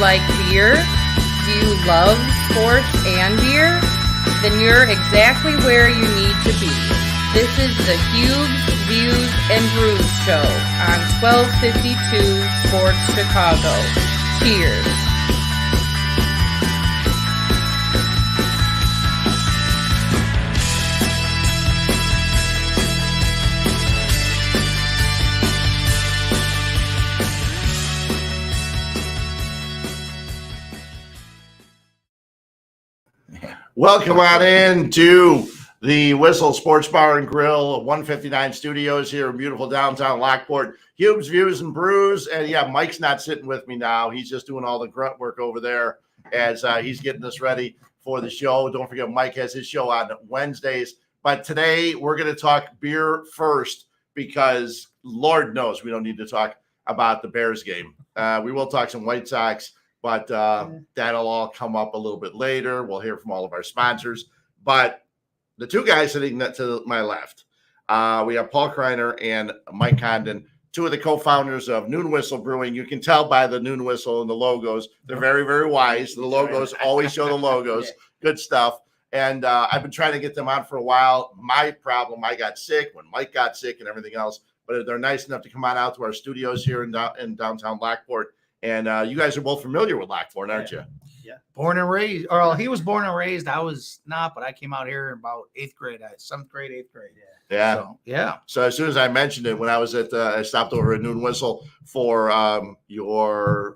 like beer? Do you love sports and beer? Then you're exactly where you need to be. This is the Huebs, Views, and Brews show on 1252 Sports Chicago. Cheers. Welcome on in to the Whistle Sports Bar and Grill, 159 Studios here in beautiful downtown Lockport. Huebs, Views, and Brews. And yeah, Mike's not sitting with me now. He's just doing all the grunt work over there as he's getting us ready for the show. Don't forget, Mike has his show on Wednesdays. But today we're going to talk beer first because Lord knows we don't need to talk about the Bears game. We will talk some White Sox. But that'll all come up a little bit later. We'll hear from all of our sponsors. But the two guys sitting to my left, we have Paul Kreiner and Mike Condon, two of the co-founders of Noon Whistle Brewing. You can tell by the Noon Whistle and the logos. They're very, very wise. The logos always show the logos. Good stuff. And I've been trying to get them on for a while. My problem, I got sick when Mike got sick and everything else. But they're nice enough to come on out to our studios here in downtown Lockport. And you guys are both familiar with Lockport, aren't you? Yeah. Born and raised. Or he was born and raised. I was not, but I came out here in about 8th grade, 7th grade, 8th grade. Yeah. So as soon as I mentioned it, when I was I stopped over at Noon Whistle for your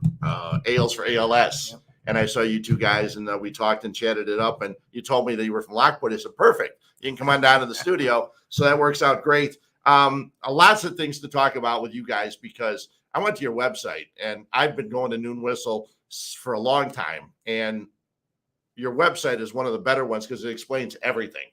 ales for ALS. Yep. And I saw you two guys and we talked and chatted it up. And you told me that you were from Lockport. I said, perfect. You can come on down to the studio. So that works out great. Lots of things to talk about with you guys because I went to your website and I've been going to Noon Whistle for a long time. And your website is one of the better ones because it explains everything.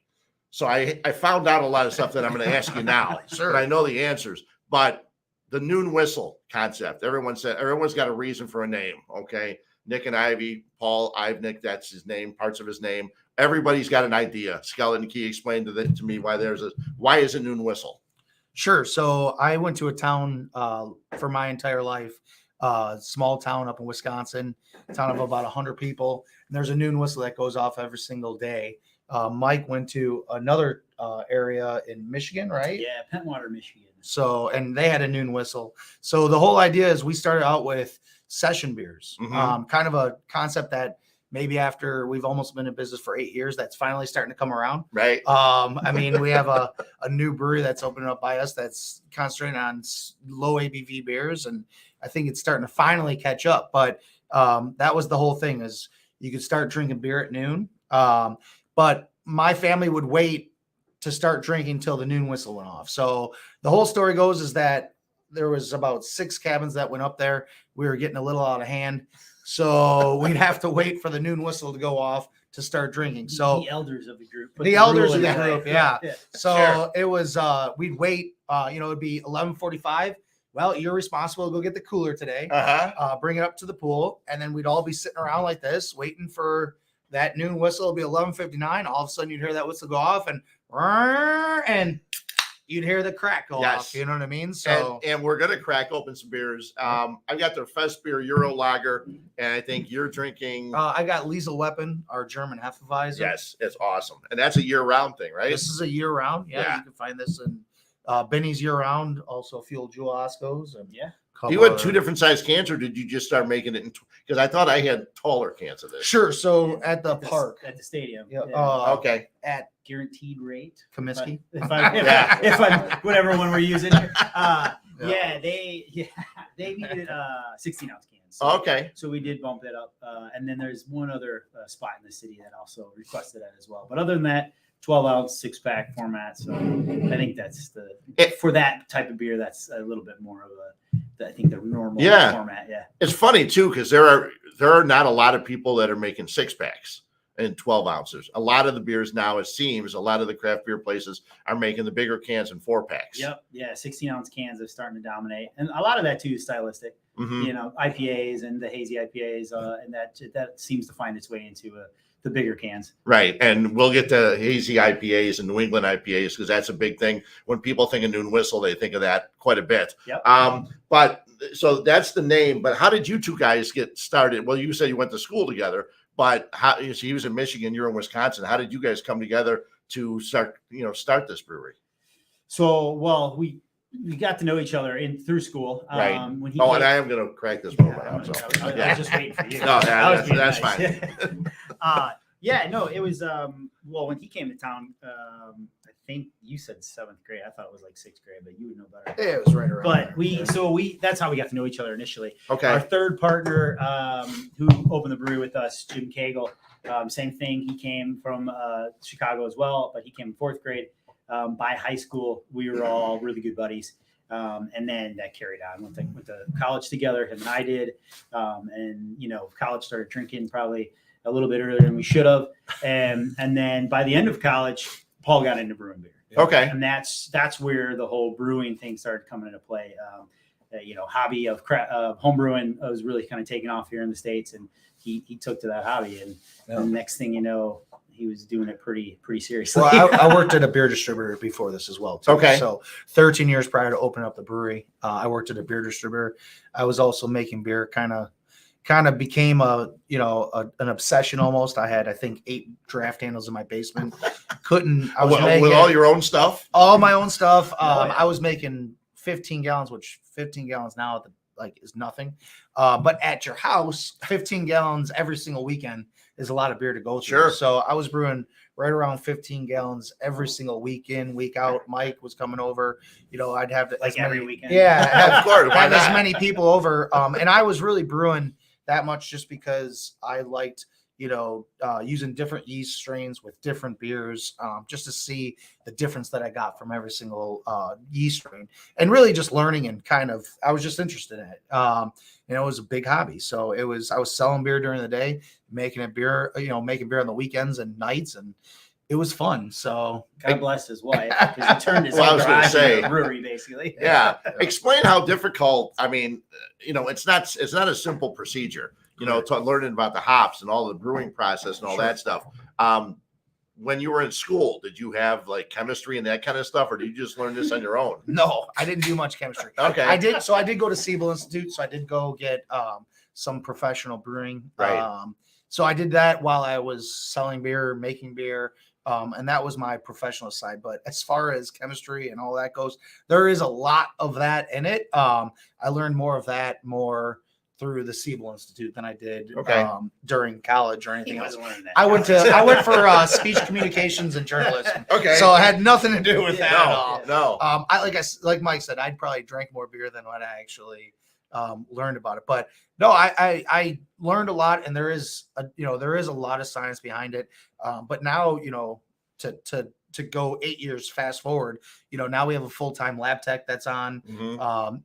So I found out a lot of stuff that I'm going to ask you now. Sure. But I know the answers. But the Noon Whistle concept, everyone's got a reason for a name. Okay. Nick and Ivy, Paul Ivnick, that's his name, parts of his name. Everybody's got an idea. Skeleton Key explained to me why is it Noon Whistle? Sure. So I went to a town for my entire life, small town up in Wisconsin, a town of about 100 people. And there's a noon whistle that goes off every single day. Mike went to another area in Michigan, right? Yeah, Pentwater, Michigan. So, and they had a noon whistle. So the whole idea is we started out with session beers, kind of a concept that maybe after we've almost been in business for 8 years, that's finally starting to come around. Right. I mean, we have a new brewery that's opening up by us that's concentrating on low ABV beers. And I think it's starting to finally catch up. But that was the whole thing is you could start drinking beer at noon. But my family would wait to start drinking till the noon whistle went off. So the whole story goes is that there was about 6 cabins that went up there. We were getting a little out of hand. So we'd have to wait for the noon whistle to go off to start drinking. So the elders of the group. Yeah. So it was we'd wait, it'd be 11:45. Well, you're responsible to go get the cooler today. Bring it up to the pool, and then we'd all be sitting around like this, waiting for that noon whistle. It'll be 11:59. All of a sudden you'd hear that whistle go off and you'd hear the crack go off. You know what I mean? So and we're gonna crack open some beers. I've got their Fest beer Euro Lager, and I think you're drinking. I got Liesel Weapon, our German Hefeweizen. Yes, it's awesome, and that's a year-round thing, right? This is a year-round. Yeah, you can find this in Benny's year-round, also Fuel Jewel Oscos, and You had 2 different size cans, or did you just start making it? Because I thought I had taller cans of this. Sure. So at the park, at the stadium. Yeah. Okay. At guaranteed rate. Comiskey. If I'm whatever one we're using here. They needed 16-ounce cans. So, okay. So we did bump that up, and then there's one other spot in the city that also requested that as well. But other than that, 12-ounce 6-pack format. So I think that's for that type of beer. That's a little bit more of I think the normal format. Yeah. It's funny too because there are not a lot of people that are making 6-packs and 12 ounces. A lot of the beers now, it seems, a lot of the craft beer places are making the bigger cans and 4-packs. Yep. Yeah. 16-ounce cans are starting to dominate, and a lot of that too is stylistic. IPAs and the hazy IPAs, and that seems to find its way into the bigger cans. Right. And we'll get to hazy IPAs and New England IPAs because that's a big thing. When people think of Noon Whistle, they think of that quite a bit. Yep. But so that's the name. But how did you two guys get started? Well, you said you went to school together, but so he was in Michigan, you're in Wisconsin. How did you guys come together to start this brewery? So, well, we got to know each other through school. Right. When he And came, I am going to crack this one out. I was Yeah. just waiting for you. No, I was being that's nice. fine. It was well, when he came to town, I think you said 7th grade. I thought it was like 6th grade, but you would know better. Yeah, it was right around. But there. that's how we got to know each other initially. Okay. Our third partner, who opened the brewery with us, Jim Cagle, same thing. He came from Chicago as well, but he came in 4th grade. By high school, we were all really good buddies. And then that carried on. Went to college together, him and I did. And college started drinking probably a little bit earlier than we should have. And then by the end of college, Paul got into brewing beer. Okay. And that's where the whole brewing thing started coming into play. Hobby of home brewing was really kind of taking off here in the States, and he took to that hobby. And the next thing you know, he was doing it pretty seriously. Well, I worked at a beer distributor before this as well, too. Okay. So 13 years prior to opening up the brewery, I worked at a beer distributor. I was also making beer, kind of became an obsession almost. I had, I think, 8 draft handles in my basement. I was making with all your own stuff? All my own stuff. Yeah. I was making 15 gallons, which 15 gallons now is nothing. But at your house, 15 gallons every single weekend is a lot of beer to go through. Sure. So I was brewing right around 15 gallons every single week in, week out. Mike was coming over. I'd have every weekend. Yeah, Of course. Why have as not? many people over. And I was really brewing that much just because I liked, using different yeast strains with different beers, just to see the difference that I got from every single yeast strain, and really just learning and I was just interested in it. It was a big hobby. So I was selling beer during the day, making beer on the weekends and nights, and it was fun. So God bless his wife, because he turned his Well, I own was gonna garage say. into a brewery, basically. Yeah. Explain how difficult. I mean, it's not a simple procedure. Learning about the hops and all the brewing process and all that stuff. When you were in school, did you have like chemistry and that kind of stuff, or did you just learn this on your own? no, I didn't do much chemistry. Okay. I did go to Siebel Institute. So I did go get some professional brewing. Right. So I did that while I was selling beer, making beer. And that was my professional side. But as far as chemistry and all that goes, there is a lot of that in it. I learned more of that through the Siebel Institute than I did during college or anything He else. wasn't learning that. I went for speech communications and journalism. Okay. So it had nothing to do with Yeah. that at all. No. Like Mike said, I'd probably drank more beer than what I actually learned about it. But no, I learned a lot, and there is a lot of science behind it. But now, to go 8 years fast forward, now we have a full-time lab tech that's on, Mhm.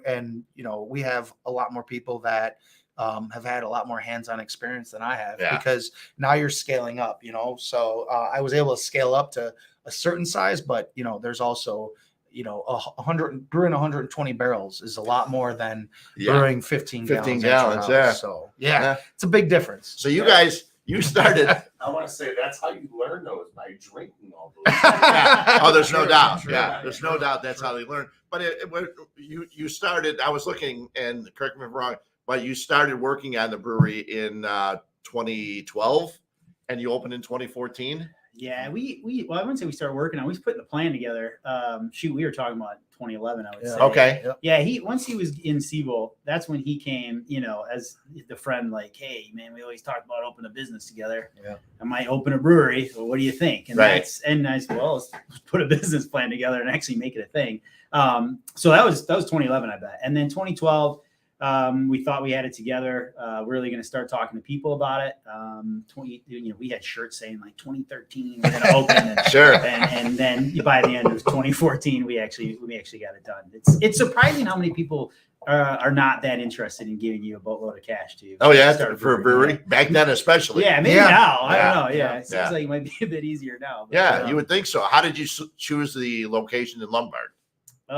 and we have a lot more people that have had a lot more hands-on experience than I have, because now you're scaling up, so I was able to scale up to a certain size, but there's also, 120 barrels is a lot more than brewing 15 gallons. 15 gallons, yeah. So it's a big difference. So you started. I want to say that's how you learn those, by drinking all those. Yeah. Oh, there's no doubt. True. Yeah, there's no doubt that's how they learn. But you started. I was looking, and correct me if I'm wrong, but you started working on the brewery in 2012, and you opened in 2014. Yeah, well, I wouldn't say we started working on. We was putting the plan together. We were talking about 2011. I would say. Okay. Yeah, once he was in Siebel, that's when he came. As the friend, like, hey man, we always talked about opening a business together. Yeah. I might open a brewery. Well, what do you think? And Right. I said, well, let's put a business plan together and actually make it a thing. So that was 2011, I bet. And then 2012. We thought we had it together. Really going to start talking to people about it. We had shirts saying like 2013 we're going to open, and, Sure. and then by the end of 2014 we actually got it done. It's surprising how many people are not that interested in giving you a boatload of cash to. Oh yeah, start for a brewery back then especially. Yeah, maybe Yeah. now. I Yeah. don't know. Yeah, it seems Yeah. like it might be a bit easier now. But, Yeah, you would think so. How did you choose the location in Lombard? We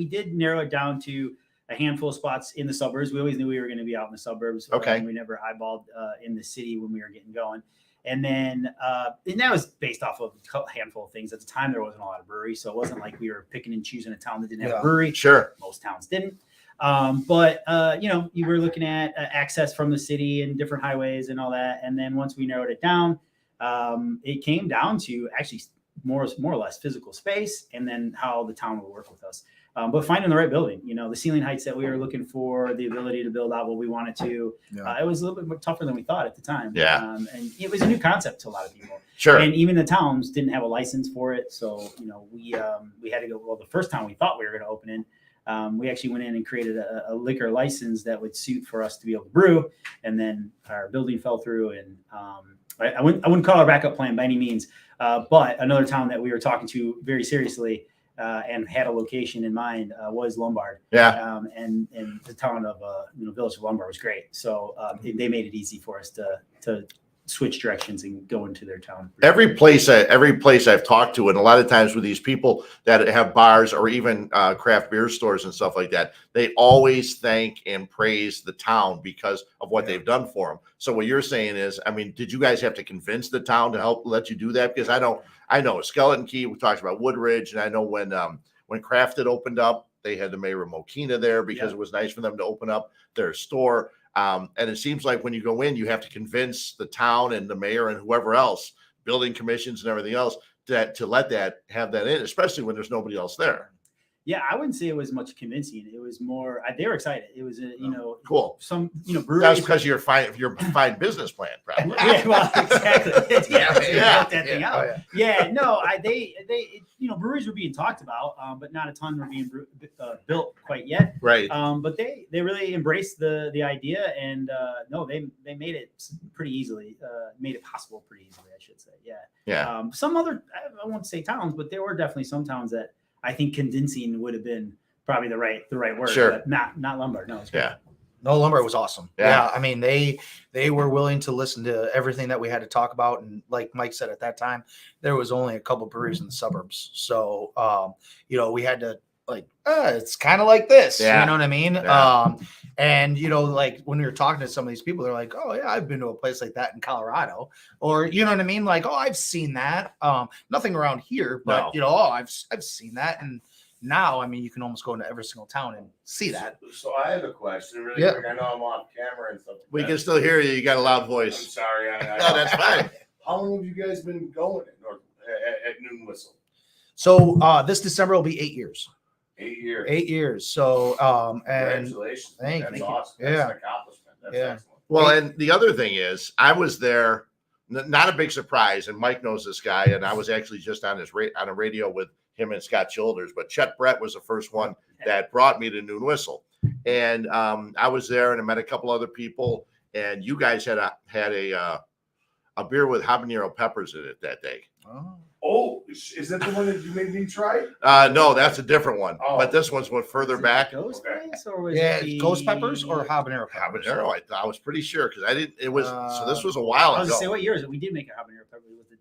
did narrow it down to, a handful of spots in the suburbs. We always knew we were going to be out in the suburbs. Okay. We never eyeballed in the city when we were getting going. And then and that was based off of a handful of things. At the time, there wasn't a lot of breweries, so it wasn't like we were picking and choosing a town that didn't have a brewery. Sure. Most towns didn't. But you were looking at access from the city and different highways and all that. And then once we narrowed it down, it came down to actually more or less physical space and then how the town will work with us. But finding the right building, the ceiling heights that we were looking for, the ability to build out what we wanted to, it was a little bit more tougher than we thought at the time. Yeah. And it was a new concept to a lot of people. Sure. And even the towns didn't have a license for it. So, we had to go, well, the first time we thought we were going to open in, we actually went in and created a liquor license that would suit for us to be able to brew. And then our building fell through. And I wouldn't call our backup plan by any means. But another town that we were talking to very seriously and had a location in mind was Lombard. Yeah. And the town of Village of Lombard was great. So they made it easy for us to switch directions and go into their town. Every place I've talked to, and a lot of times with these people that have bars or even craft beer stores and stuff like that, they always thank and praise the town because of what they've done for them. So what you're saying is, I mean, did you guys have to convince the town to help let you do that? Because I know Skeleton Key, we talked about Woodridge, and I know when Crafted opened up, they had the mayor of Mokina there because it was nice for them to open up their store. And it seems like when you go in, you have to convince the town and the mayor and whoever else, building commissions and everything else, to let that have that in, especially when there's nobody else there. Yeah, I wouldn't say it was much convincing. It was more they were excited. It was cool. Some breweries. That's because you're fine business plan, probably. Yeah, well, exactly. Yeah. That thing out. Oh, yeah. No, they breweries were being talked about, but not a ton were being built quite yet. Right. But they really embraced the idea, and they made it pretty easily, made it possible pretty easily, I should say. Yeah. Yeah. Some other, I won't say towns, but there were definitely some towns that I think condensing would have been probably the right word. Sure. But not Lombard. No, it's great. Yeah. No, Lombard was awesome. Yeah. I mean, they were willing to listen to everything that we had to talk about. And like Mike said, at that time, there was only a couple breweries in the suburbs. So, we had to it's kind of like this, you know what I mean? Yeah. And, like when we were talking to some of these people, they're like, oh yeah, I've been to a place like that in Colorado, or, you know what I mean? Like, oh, I've seen that. Nothing around here, but I've seen that. And now, I mean, you can almost go into every single town and see that. So I have a question really quick. I know I'm off camera and stuff. We can still hear you. You got a loud I'm voice. sorry. No, that's fine. How long have you guys been going at Noon Whistle? So this December will be 8 years. 8 years. 8 years. So and Congratulations. thank That's you. awesome. Yeah. That's an accomplishment. That's excellent. Well, and the other thing is, I was there, not a big surprise, and Mike knows this guy, and I was actually just on a radio with him and Scott Childers, but Chet Brett was the first one that brought me to Noon Whistle, and I was there, and I met a couple other people, and you guys had a beer with habanero peppers in it that day. Oh, is that the one that you made me try? No, that's a different one, Oh. but this one's went further back. Ghost Okay. Place, or was yeah, it the... ghost peppers or habanero peppers? Habanero, I was pretty sure because I didn't. It was so. This was a while I was ago. gonna say, what year is it? We did make a habanero pepper. Was it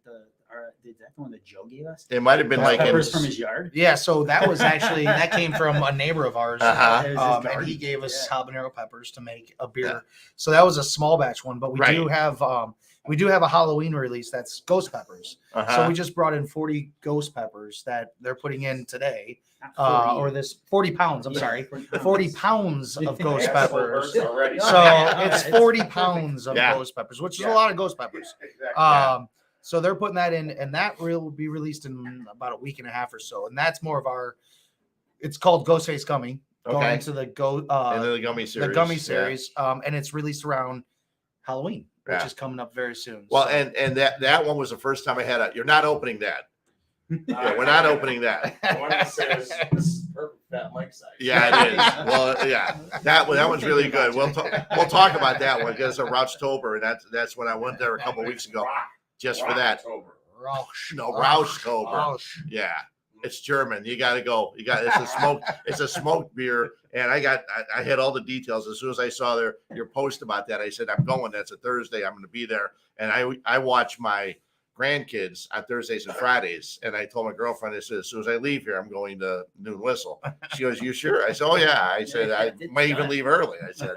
is that the one that Joe gave us? It might have been Ghost like in, Peppers from his yard. Yeah, so that was actually that came from a neighbor of ours. Uh-huh. It was his And garden. he gave us Yeah. habanero peppers to make a beer. Yeah. So that was a small batch one, but we Right. do have a Halloween release that's ghost peppers. So we just brought in 40 ghost peppers that they're putting in today, Not 40. or this 40 pounds. I'm Yeah, sorry, 40 40 pounds of ghost That's so peppers. versatile already. So Yeah, it's it's 40 perfect. pounds of Yeah. ghost peppers, which is Yeah. a lot of ghost peppers. Exactly. So they're putting that in, and that will be released in about a week and a half or so. And that's more of our. It's called Ghostface Gummy. Going Okay. into the and then the gummy series. the gummy Yeah. series, and it's released around Halloween, which Yeah. is coming up very soon. Well, So- and that one was the first time I had it. You're not opening that. Yeah, we're not opening that. I wanted to say this is perfect fat Mike size. Yeah, it is. Well, yeah, that one's really good. We'll talk about that one because of Rouchtober, and that's when I went there a couple weeks ago just for that. October. Rausch. No, Rouchtober. Rausch. Yeah, it's German. You got to go. It's a smoked beer, and I had all the details as soon as I saw your post about that. I said I'm going. That's a Thursday. I'm going to be there, and I watched my grandkids on Thursdays and Fridays. And I told my girlfriend, I said, as soon as I leave here, I'm going to Noon Whistle. She goes, you sure? I said, oh yeah. I said, I might even leave early. I said,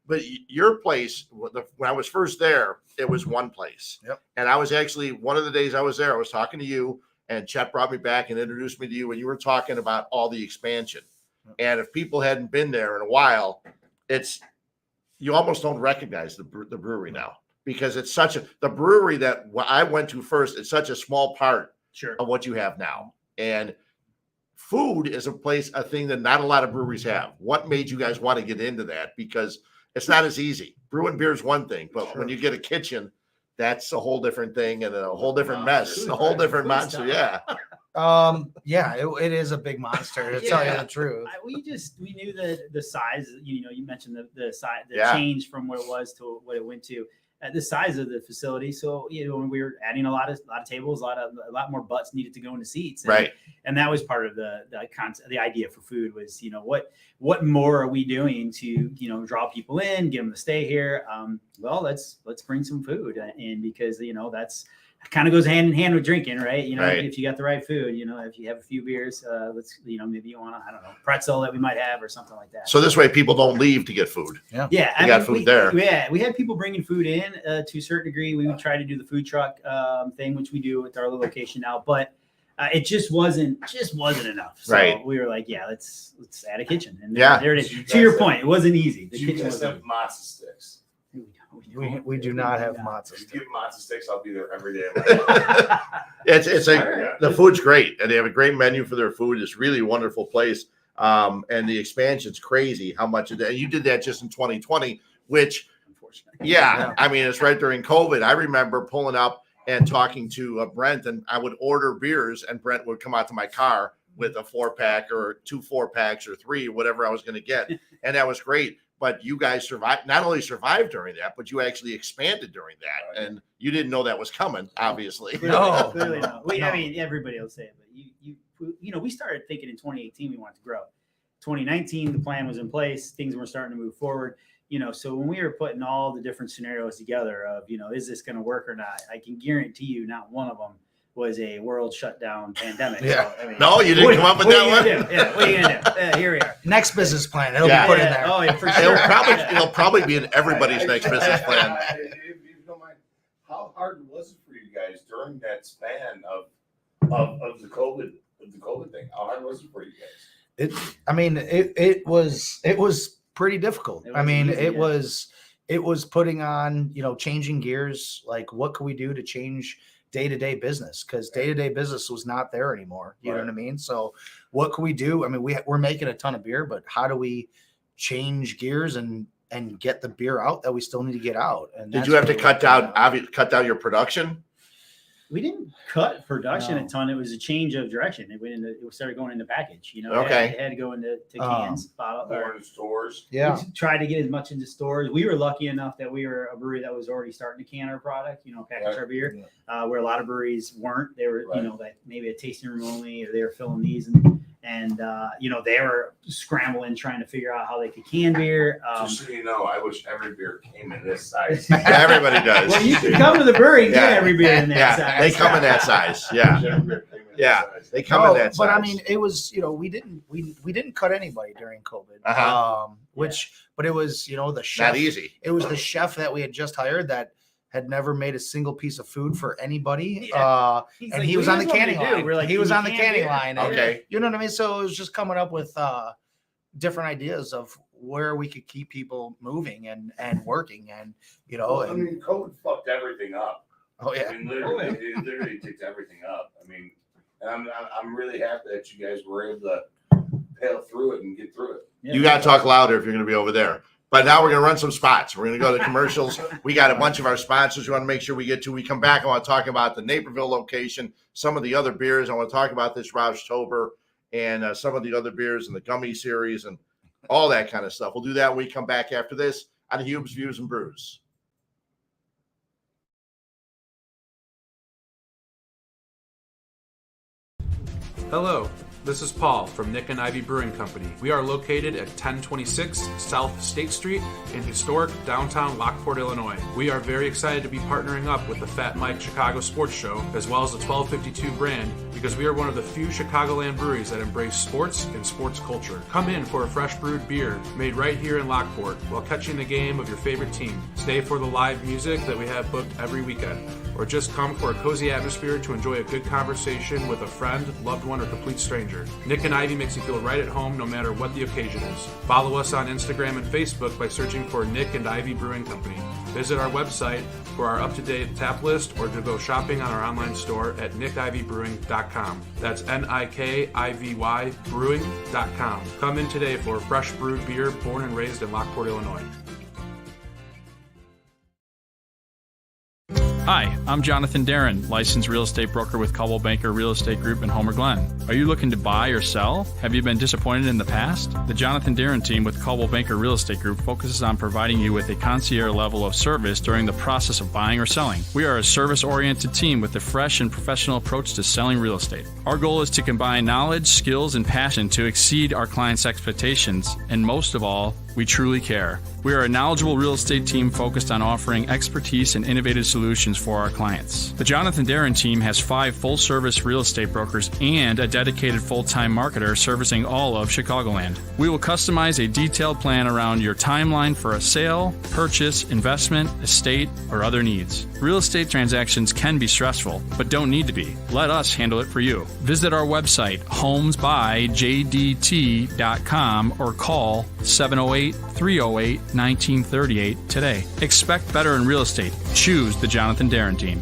but your place, when I was first there, it was one place. Yep. And I was actually, one of the days I was there, I was talking to you, and Chet brought me back and introduced me to you, and you were talking about all the expansion. And if people hadn't been there in a while, you almost don't recognize the brewery now, because it's the brewery that I went to first, it's such a small part of what you have now. And food is a thing that not a lot of breweries have. What made you guys want to get into that? Because it's not as easy. Brewing beer is one thing, but when you get a kitchen, that's a whole different thing and a whole different mess, a whole different monster. Yeah. It is a big monster, to tell you the truth. We knew the size, you mentioned the size, change from what it was to what it went to, the size of the facility. So, when we were adding a lot of tables, a lot more butts needed to go into seats. Right. And that was part of the concept, the idea for food was, what more are we doing to, draw people in, get them to stay here? Well, let's bring some food in, because, that's kind of goes hand in hand with drinking, right? If you got the right food, if you have a few beers, maybe you want pretzel that we might have or something like that. So this way people don't leave to get food. Yeah. You got food there. Yeah. We had people bringing food in to a certain degree. We would try to do the food truck thing, which we do at our location now, but it just wasn't enough. So we were like, let's add a kitchen. And there it is. To your point, it wasn't easy. The kitchen was have matzo sticks. We do not have matzo sticks. If you give matzo sticks, I'll be there every day. The food's great, and they have a great menu for their food. It's really a wonderful place. And the expansion's crazy how much of that. And you did that just in 2020, which, I mean, it's right during COVID. I remember pulling up and talking to Brent, and I would order beers, and Brent would come out to my car with a 4-pack or 2 4-packs or 3, whatever I was going to get. And that was great. But you guys not only survived during that, but you actually expanded during that. And you didn't know that was coming, obviously. No, clearly no. I mean, everybody will say it, but we started thinking in 2018 we wanted to grow. 2019, the plan was in place. Things were starting to move forward. So when we were putting all the different scenarios together of, is this going to work or not? I can guarantee you not one of them was a world shutdown pandemic. Yeah. So, I mean, no, you didn't come up with that one. Yeah. What are you going to do? Here we are. Next business plan. It'll be put in there. Oh, yeah, for sure. It'll probably be in everybody's next business plan. If you don't mind, how hard was it for you guys during that span of the COVID thing? How hard was it for you guys? It was pretty difficult. It was putting on, changing gears. Like, what can we do to change day-to-day business? Because day-to-day business was not there anymore. You know what I mean? So what can we do? I mean, we're making a ton of beer, but how do we change gears and get the beer out that we still need to get out? And did you have to cut down your production? We didn't cut production a ton. It was a change of direction. It started going into package. It had to go into cans, bottle, or in stores. Yeah, we tried to get as much into stores. We were lucky enough that we were a brewery that was already starting to can our product. Package our beer. Where a lot of breweries weren't. They were, like maybe a tasting room only, or they were filling these and they were scrambling trying to figure out how they could can beer. Just so you know, I wish every beer came in this size. Everybody does. Well, you can come to the brewery and get every beer in that size. They come in that size. Yeah. They come in that size. But I mean, it was, we didn't cut anybody during COVID. But it was, the chef. Not easy. It was the chef that we had just hired that had never made a single piece of food for anybody. And he was on the canning line. Like, he was on the canning line. Okay. You know what I mean? So it was just coming up with different ideas of where we could keep people moving and working. And, COVID fucked everything up. Oh, yeah. I mean, it literally ticked everything up. I mean, and I'm really happy that you guys were able to pail through it and get through it. You got to talk louder if you're going to be over there. But now we're going to run some spots. We're going to go to commercials. We got a bunch of our sponsors we want to make sure we get to. We come back. I want to talk about the Naperville location, some of the other beers. I want to talk about this Roushtober and some of the other beers in the gummy series and all that kind of stuff. We'll do that when we come back after this on Huebs, Views, and Brews. Hello, This is Paul from Nick and Ivy Brewing Company. We are located at 1026 South State Street in historic downtown Lockport, Illinois. We are very excited to be partnering up with the Fat Mike Chicago Sports Show as well as the 1252 brand because we are one of the few Chicagoland breweries that embrace sports and sports culture. Come in for a fresh brewed beer made right here in Lockport while catching the game of your favorite team. Stay for the live music that we have booked every weekend. Or just come for a cozy atmosphere to enjoy a good conversation with a friend, loved one, or complete stranger. Nick and Ivy makes you feel right at home no matter what the occasion is. Follow us on Instagram and Facebook by searching for Nick and Ivy Brewing Company. Visit our website for our up-to-date tap list or to go shopping on our online store at nickivybrewing.com. That's Nikivy brewing.com. Come in today for fresh brewed beer born and raised in Lockport, Illinois. Hi, I'm Jonathan Darren, licensed real estate broker with Coldwell Banker Real Estate Group in Homer Glen. Are you looking to buy or sell? Have you been disappointed in the past? The Jonathan Darren team with Coldwell Banker Real Estate Group focuses on providing you with a concierge level of service during the process of buying or selling. We are a service-oriented team with a fresh and professional approach to selling real estate. Our goal is to combine knowledge, skills, and passion to exceed our clients' expectations, and most of all, we truly care. We are a knowledgeable real estate team focused on offering expertise and innovative solutions for our clients. The Jonathan Darren team has 5 full-service real estate brokers and a dedicated full-time marketer servicing all of Chicagoland. We will customize a detailed plan around your timeline for a sale, purchase, investment, estate, or other needs. Real estate transactions can be stressful, but don't need to be. Let us handle it for you. Visit our website, homesbyjdt.com, or call 708-308-1938 today. Expect better in real estate. Choose the Jonathan Darren team.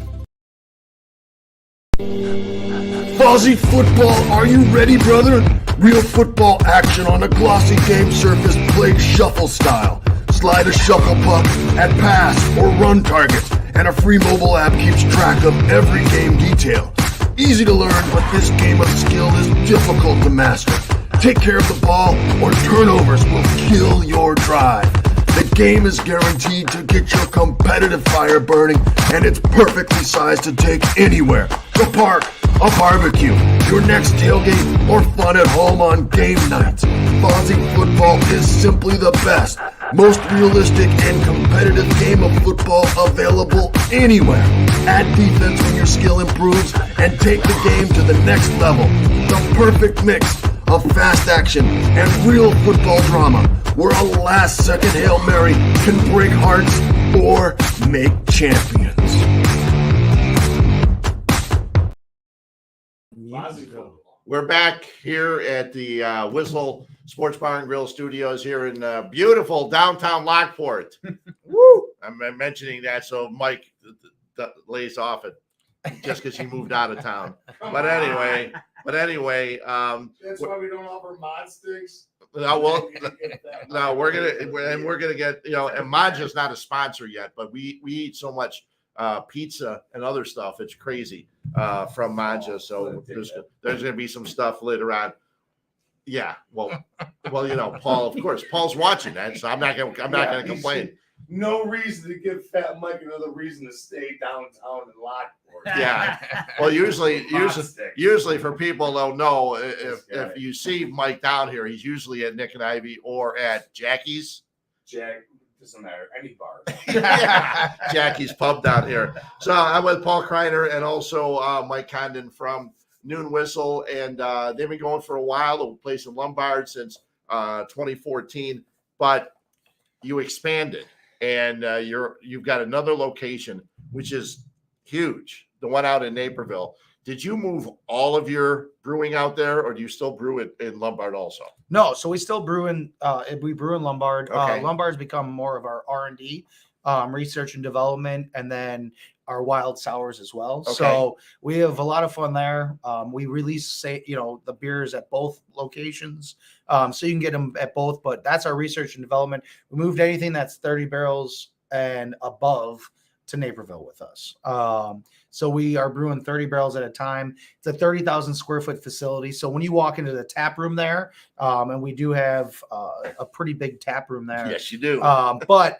Fozzy football, are you ready, brother? Real football action on a glossy game surface played shuffle style. Slide a shuffle puck at pass or run targets, and a free mobile app keeps track of every game detail. Easy to learn, but this game of skill is difficult to master. Take care of the ball or turnovers will kill your drive. The game is guaranteed to get your competitive fire burning, and it's perfectly sized to take anywhere. The park, a barbecue, your next tailgate, or fun at home on game night. Fozzy football is simply the best, most realistic and competitive game of football available anywhere. Add defense when your skill improves and take the game to the next level. The perfect mix of fast action and real football drama, where a last-second Hail Mary can break hearts or make champions. We're back here at the Whistle Sports Bar and Grill Studios here in beautiful downtown Lockport. Woo! I'm mentioning that so Mike lays off it just because he moved out of town. But anyway, that's why we don't offer mod sticks. No, well, no, we're gonna get, and Maja's not a sponsor yet, but we eat so much pizza and other stuff, it's crazy from Maja. So there's gonna be some stuff later on. Yeah, well, Paul, of course, Paul's watching that, so I'm not gonna complain. No reason to give Fat Mike another reason to stay downtown in Lockport. Yeah. Well, usually for people who don't know, if you see Mike down here, he's usually at Nick and Ivy or at Jackie's. Doesn't matter, any bar. Jackie's Pub down here. So I'm with Paul Kreiner and also Mike Condon from Noon Whistle, and they've been going for a while. They've placed in Lombard since 2014, but you expanded. And you've got another location, which is huge, the one out in Naperville. Did you move all of your brewing out there, or do you still brew it in Lombard also? No, so we still brew in Lombard. Okay. Lombard's become more of our R&D, research and development, and then our wild sours as well. Okay. So we have a lot of fun there. We release, the beers at both locations, so you can get them at both. But that's our research and development. We moved anything that's 30 barrels and above to Naperville with us. So we are brewing 30 barrels at a time. It's a 30,000 square foot facility. So when you walk into the tap room there, and we do have a pretty big tap room there. Yes, you do. But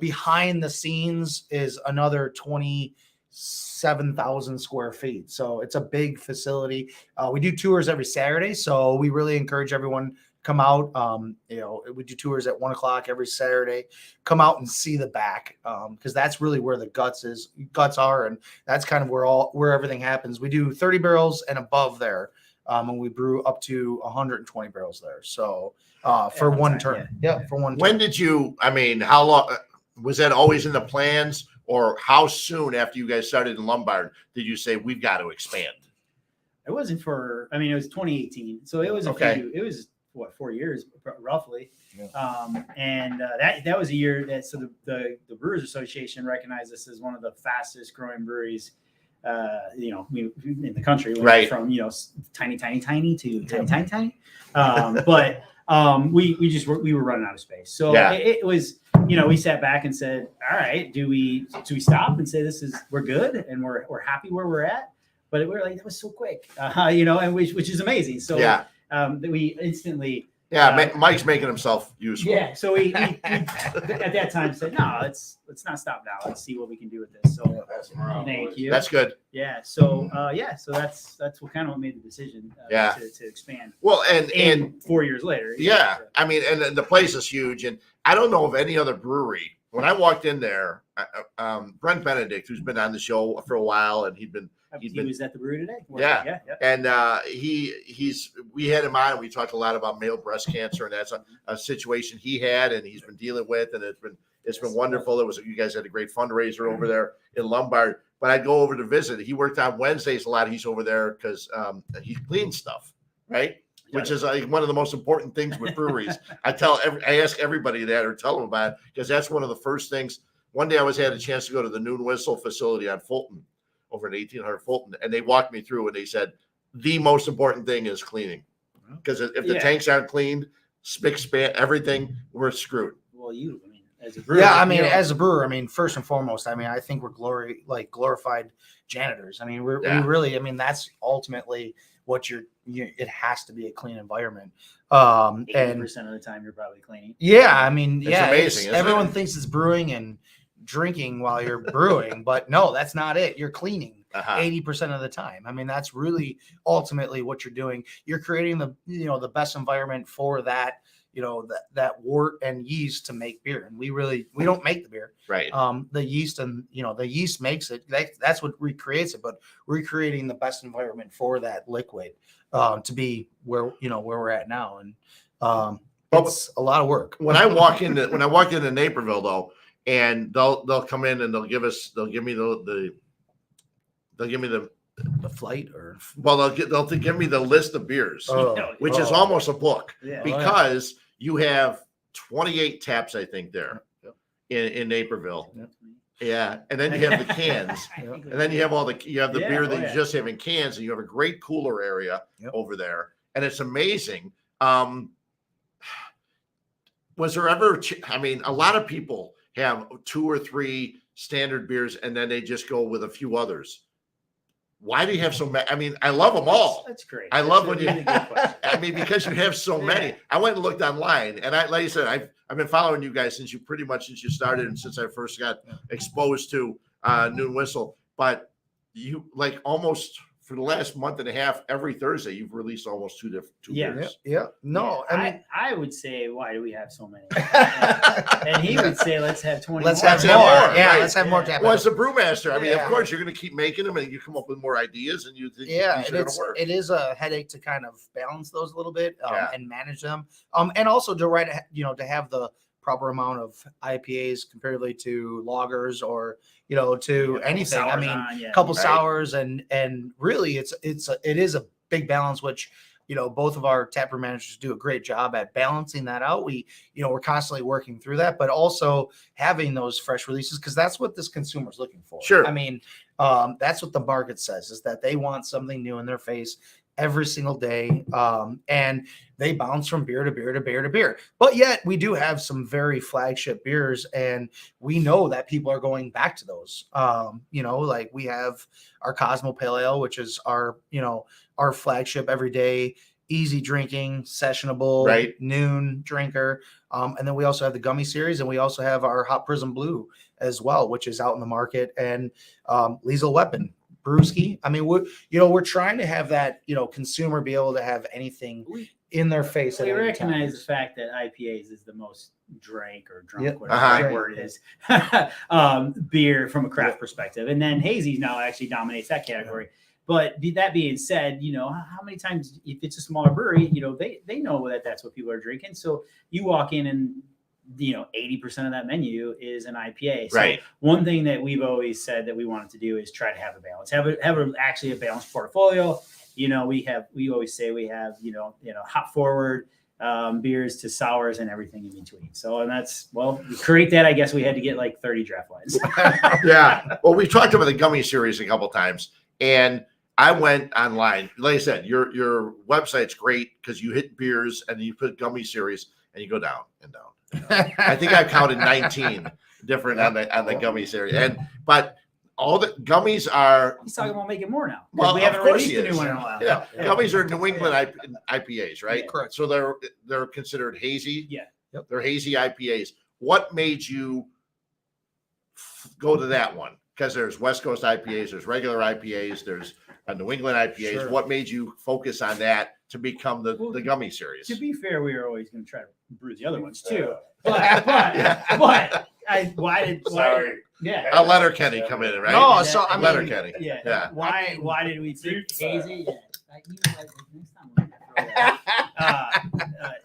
behind the scenes is another 20 7,000 square feet. So it's a big facility. We do tours every Saturday. So we really encourage everyone to come out. We do tours at 1:00 every Saturday. Come out and see the back, because that's really where the guts are. And that's kind of where everything happens. We do 30 barrels and above there. And we brew up to 120 barrels there. So for one turn. Yeah, for one turn. When did you, how long was that always in the plans, or how soon after you guys started in Lombard did you say we've got to expand? It wasn't it was 2018. So it was it was 4 years roughly. Yeah. And that was a year that, so the Brewers Association recognized us as one of the fastest growing breweries in the country, right? From tiny to tiny. But we were running out of space, so it was we sat back and said, all right, do we stop and say we're good and we're happy where we're at? But we're like, that was so quick, and which is amazing. So we instantly. Yeah, Mike's making himself useful. Yeah, so we at that time said, no, let's not stop now. Let's see what we can do with this. So thank you. That's good. Yeah. So so that's what made the decision. To expand. Well, and 4 years later. Yeah, and the place is huge, and I don't know of any other brewery. When I walked in there, Brent Benedict, who's been on the show for a while, and he was at the brewery today. Yeah. And we had him on, and we talked a lot about male breast cancer, and that's a situation he had and he's been dealing with, and it's been wonderful. You guys had a great fundraiser over there in Lombard. But I'd go over to visit. He worked on Wednesdays a lot. He's over there because he cleans stuff, right? Which is one of the most important things with breweries. I ask everybody that, or tell them about it, because that's one of the first things. One day I had a chance to go to the Noon Whistle facility on Fulton, over at 1800 Fulton, and they walked me through and they said the most important thing is cleaning, because if the tanks aren't cleaned, spick span, everything, we're screwed. Well, as a brewer, as a brewer, first and foremost, I think we're glorified janitors. We really, that's ultimately what it has to be a clean environment. 80% of the time you're probably cleaning. Yeah, it's amazing. Everyone thinks it's brewing and drinking while you're brewing, but no, that's not it. You're cleaning 80% of the time. That's really ultimately what you're doing. You're creating the best environment for that, that wort and yeast to make beer. And we don't make the beer, right? The yeast the yeast makes it. That's what recreates it. But we're creating the best environment for that liquid to be where we're at now. And it's a lot of work. When I walk into Naperville though, and they'll come in and they'll give me the flight, or they'll give me the list of beers, which is almost a book, because you have 28 taps, I think, there in Naperville. Yeah, and then you have the cans, and then you have the beer that you just have in cans, and you have a great cooler area over there, and it's amazing. Was there ever? A lot of people have 2 or 3 standard beers, and then they just go with a few others. Why do you have so many? I love them all. That's great. I love when you. Because you have so many. I went and looked online, and like I said, I've been following you guys since you started, and since I first got exposed to Noon Whistle. But you almost for the last month and a half, every Thursday you've released almost two beers. Yeah. No, I would say, why do we have so many? And he would say, let's have 20. Let's have more. Yeah, right. Let's have more. Well, it's a brewmaster. Of course, you're going to keep making them, and you come up with more ideas, and you think these are going to work. It is a headache to kind of balance those a little bit and manage them, and also to have the proper amount of IPAs comparatively to lagers or to anything. A couple sours and really it is a big balance, which both of our taproom managers do a great job at balancing that out. We're constantly working through that, but also having those fresh releases, because that's what this consumer is looking for. Sure. That's what the market says, is that they want something new in their face every single day. And they bounce from beer to beer to beer to beer. But yet we do have some very flagship beers, and we know that people are going back to those. We have our Cosmo Pale Ale, which is our flagship every day. easy drinking, sessionable, Right. noon drinker. And then we also have the gummy series, and we also have our Hot Prism Blue as well, which is out in the market, and Lethal Weapon brewski. I mean, we're trying to have that, consumer be able to have anything in their face. We at any recognize time. the fact that IPAs is the most drank or drunk, Yep. whatever Uh-huh. the right word is, beer from a craft perspective. And then hazy now actually dominates that category. But that being said, how many times, if it's a smaller brewery, they know that that's what people are drinking. So you walk in and 80% of that menu is an IPA. So Right. one thing that we've always said that we wanted to do is try to have a balance, actually a balanced portfolio. We always say we have, hop forward beers to sours and everything in between. So, and to create that, I guess we had to get like 30 draft lines. Yeah. Well, we've talked about the gummy series a couple times, and I went online. Like I said, your website's great because you hit beers and you put gummy series and you go down and down. I think I've counted 19 different on the gummy series, but all the gummies are. He's talking about making more now. Well, We haven't of course released he a is. new one in a while. Yeah, gummies are New England IPAs, right? Yeah. Correct. So they're considered hazy. Yeah. Yep. They're hazy IPAs. What made you go to that one? Because there's West Coast IPAs, there's regular IPAs, there's New England IPAs. Sure. What made you focus on that to become the gummy series? To be fair, we were always going to try to brew the other ones too. Why Sorry. yeah. I'll let her Kenny come in, right? No, Yeah. so I Let her mean, Kenny. Yeah. Yeah. Why did we think hazy? Yeah.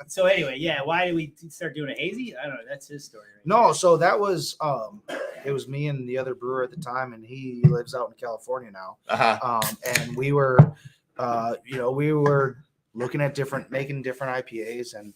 So anyway, why did we start doing a hazy? I don't know. That's his story. Right No, so that was it was me and the other brewer at the time, and he lives out in California now. Uh-huh. And we were we were looking at making different IPAs, and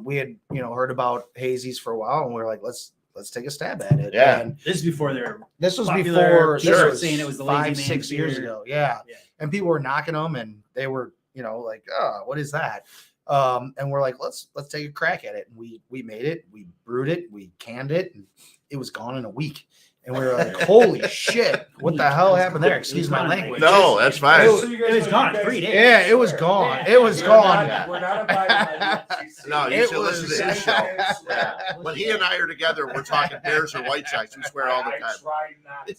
we had heard about hazies for a while, and we were like, let's take a stab at it. Yeah. And This is before they're this was popular. before People this were was saying it was the lazy 5-6 years beer. ago. Yeah. Yeah. And people were knocking them, and they were like, oh, what is that? And we're like, let's take a crack at it. And we made it, we brewed it, we canned it, and it was gone in a week. And we were like, holy shit, what the hell happened there? Excuse my language. No, that's fine. It was gone in 3 days. Yeah, it was gone. Yeah. It was gone. We're not abiding by the FCC. No, you It should was- listen to his show. Yeah. When he and I are together, we're talking Bears or White Sox. We swear all the I time. tried not to,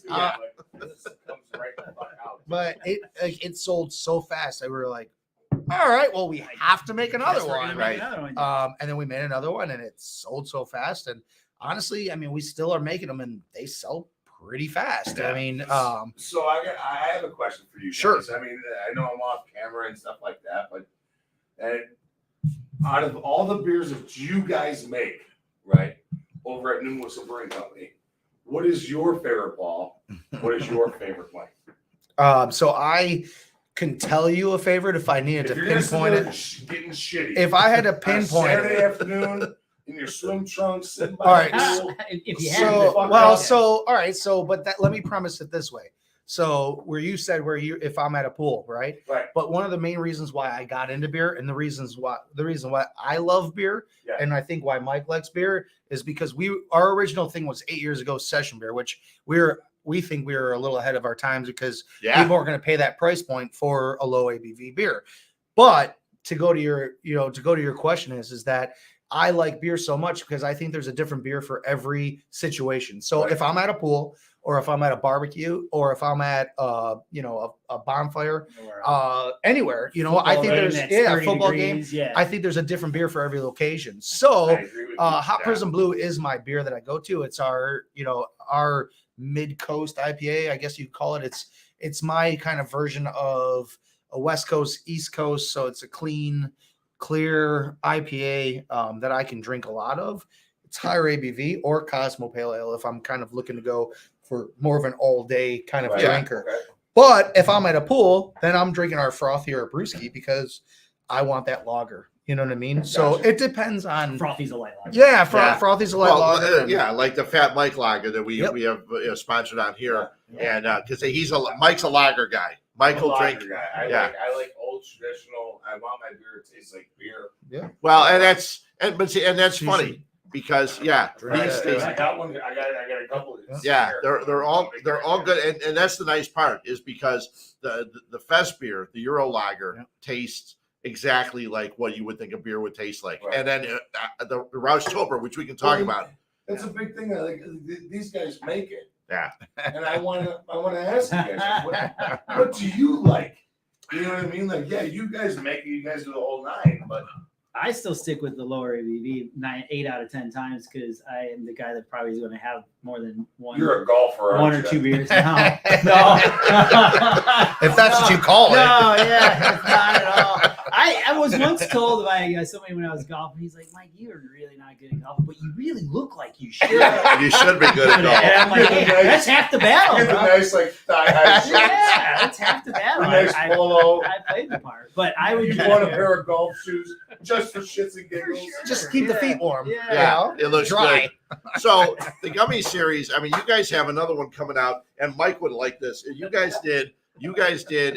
but this comes right the fuck out. But it sold so fast that we were like, all right, well, we have to make another Yes, we're gonna one. make Right. another one. And then we made another one, and it sold so fast. And honestly, I mean, we still are making them, and they sell pretty fast. Yeah. I mean, So I have a question for you guys. Sure. I mean, I know I'm off camera and stuff like that, but out of all the beers that you guys make, right, over at Noon Whistle Brewing Company, what is your favorite, Paul? What is your favorite, Mike? so I can tell you a favorite if I needed If to you're gonna pinpoint sit there it. getting shitty, If I had to on a pinpoint Saturday it. afternoon in your swim trunks, sitting by All right. the pool, If you had So, fuck well, up. so, all right. So, but let me premise it this way. So where you said if I'm at a pool, right? right? But one of the main reasons why I got into beer, and the reason why I love beer, Yeah. and I think why Mike likes beer, is because our original thing was 8 years ago, session beer, which we think we were a little ahead of our times because Yeah. people aren't going to pay that price point for a low ABV beer. But to go to your question is that I like beer so much because I think there's a different beer for every situation. So Right. if I'm at a pool, or if I'm at a barbecue, or if I'm at a bonfire, anywhere, I think there's a football game. Yeah. I think there's a different beer for every location. So I agree with you. Hot Yeah. Prism Blue is my beer that I go to. It's our mid-coast IPA, I guess you'd call it. It's my kind of version of a West Coast, East Coast. So it's a clean, clear IPA that I can drink a lot of. It's higher ABV or Cosmo Pale Ale if I'm kind of looking to go for more of an all-day kind of Right. drinker. Okay. But if I'm at a pool, then I'm drinking our frothy or brewski because I want that lager. You know what I mean? So Gotcha. it depends on. Frothy's a light lager. Yeah, Yeah. frothy's a light Well, lager. yeah, like the Fat Mike Lager that we Yep. we have sponsored on here, Yeah. and because Mike's a lager guy. Michael I'm a drink. lager guy. Yeah. I like old traditional. I want my beer to taste like beer. Well, and that's that's So you funny should because drink these that. days, I got one. I got a couple of these. yeah, here. they're all good, and that's the nice part is because the Fest beer, the Euro Lager, Yep. tastes exactly like what you would think a beer would taste like. Right. And then the Roushtober, which we can talk about. That's a big thing. Like these guys make it. Yeah. And I want to ask you guys, what do you like? You know what I mean? Like, yeah, you guys make it. You guys do the whole nine, but I still stick with the lower ABV 8 out of 10 times because I am the guy that probably is going to have more than one. you're a golfer, one aren't or you? two beers now. No. If that's what you call it. No, yeah, it's not at all. I was once told by somebody when I was golfing, he's like, Mike, you're really not good at golf, but you really look like you should. You should be good at And golf. I'm like, hey, that's half the battle, Get the bro. nice like thigh high shoes. Yeah, that's half the battle. A nice polo. I played the part, but I would You just want a pair of golf shoes just for shits and giggles? Just keep the feet warm. Yeah. Yeah, it looks Dry. good. So the gummy series, I mean, you guys have another one coming out, and Mike would like this. You guys did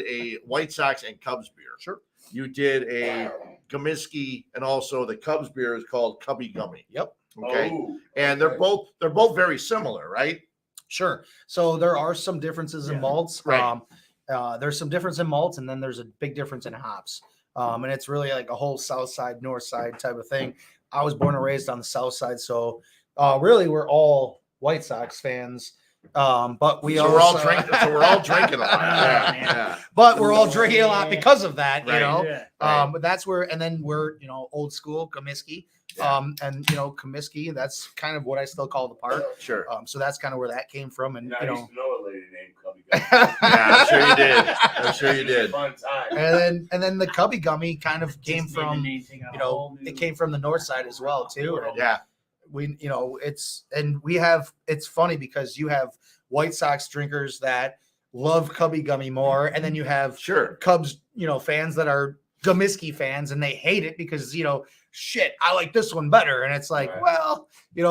a White Sox and Cubs beer. Sure. You did a Comiskey, and also the Cubs beer is called Cubby Gummy. Yep. Okay. Oh, And they're both very similar, right? Sure. So there are some differences in Yeah. malts. Right. There's some difference in malts, and then there's a big difference in hops. And it's really like a whole south side, north side type of thing. I was born and raised on the south side, so really we're all White Sox fans. But we So we're all drinking. So we're all drinking a lot. Yeah, man. yeah. but we're all drinking a lot because of that, Right. you know. Yeah. But that's where, and then we're, old school Comiskey. Yeah. And Comiskey, that's kind of what I still call the park. Sure. So that's kind of where that came from. And I used to know a lady named Cubby Yeah, I'm sure you did. I'm sure you did. Fun time. and then the Cubby Gummy kind of came Just made the from, name take on a whole new- it came from the north side as well too. And Yeah. it's funny because you have White Sox drinkers that love Cubby Gummy more, and then you have Sure. Cubs, fans that are Comiskey fans, and they hate it because shit, I like this one better. And it's like, Right. well,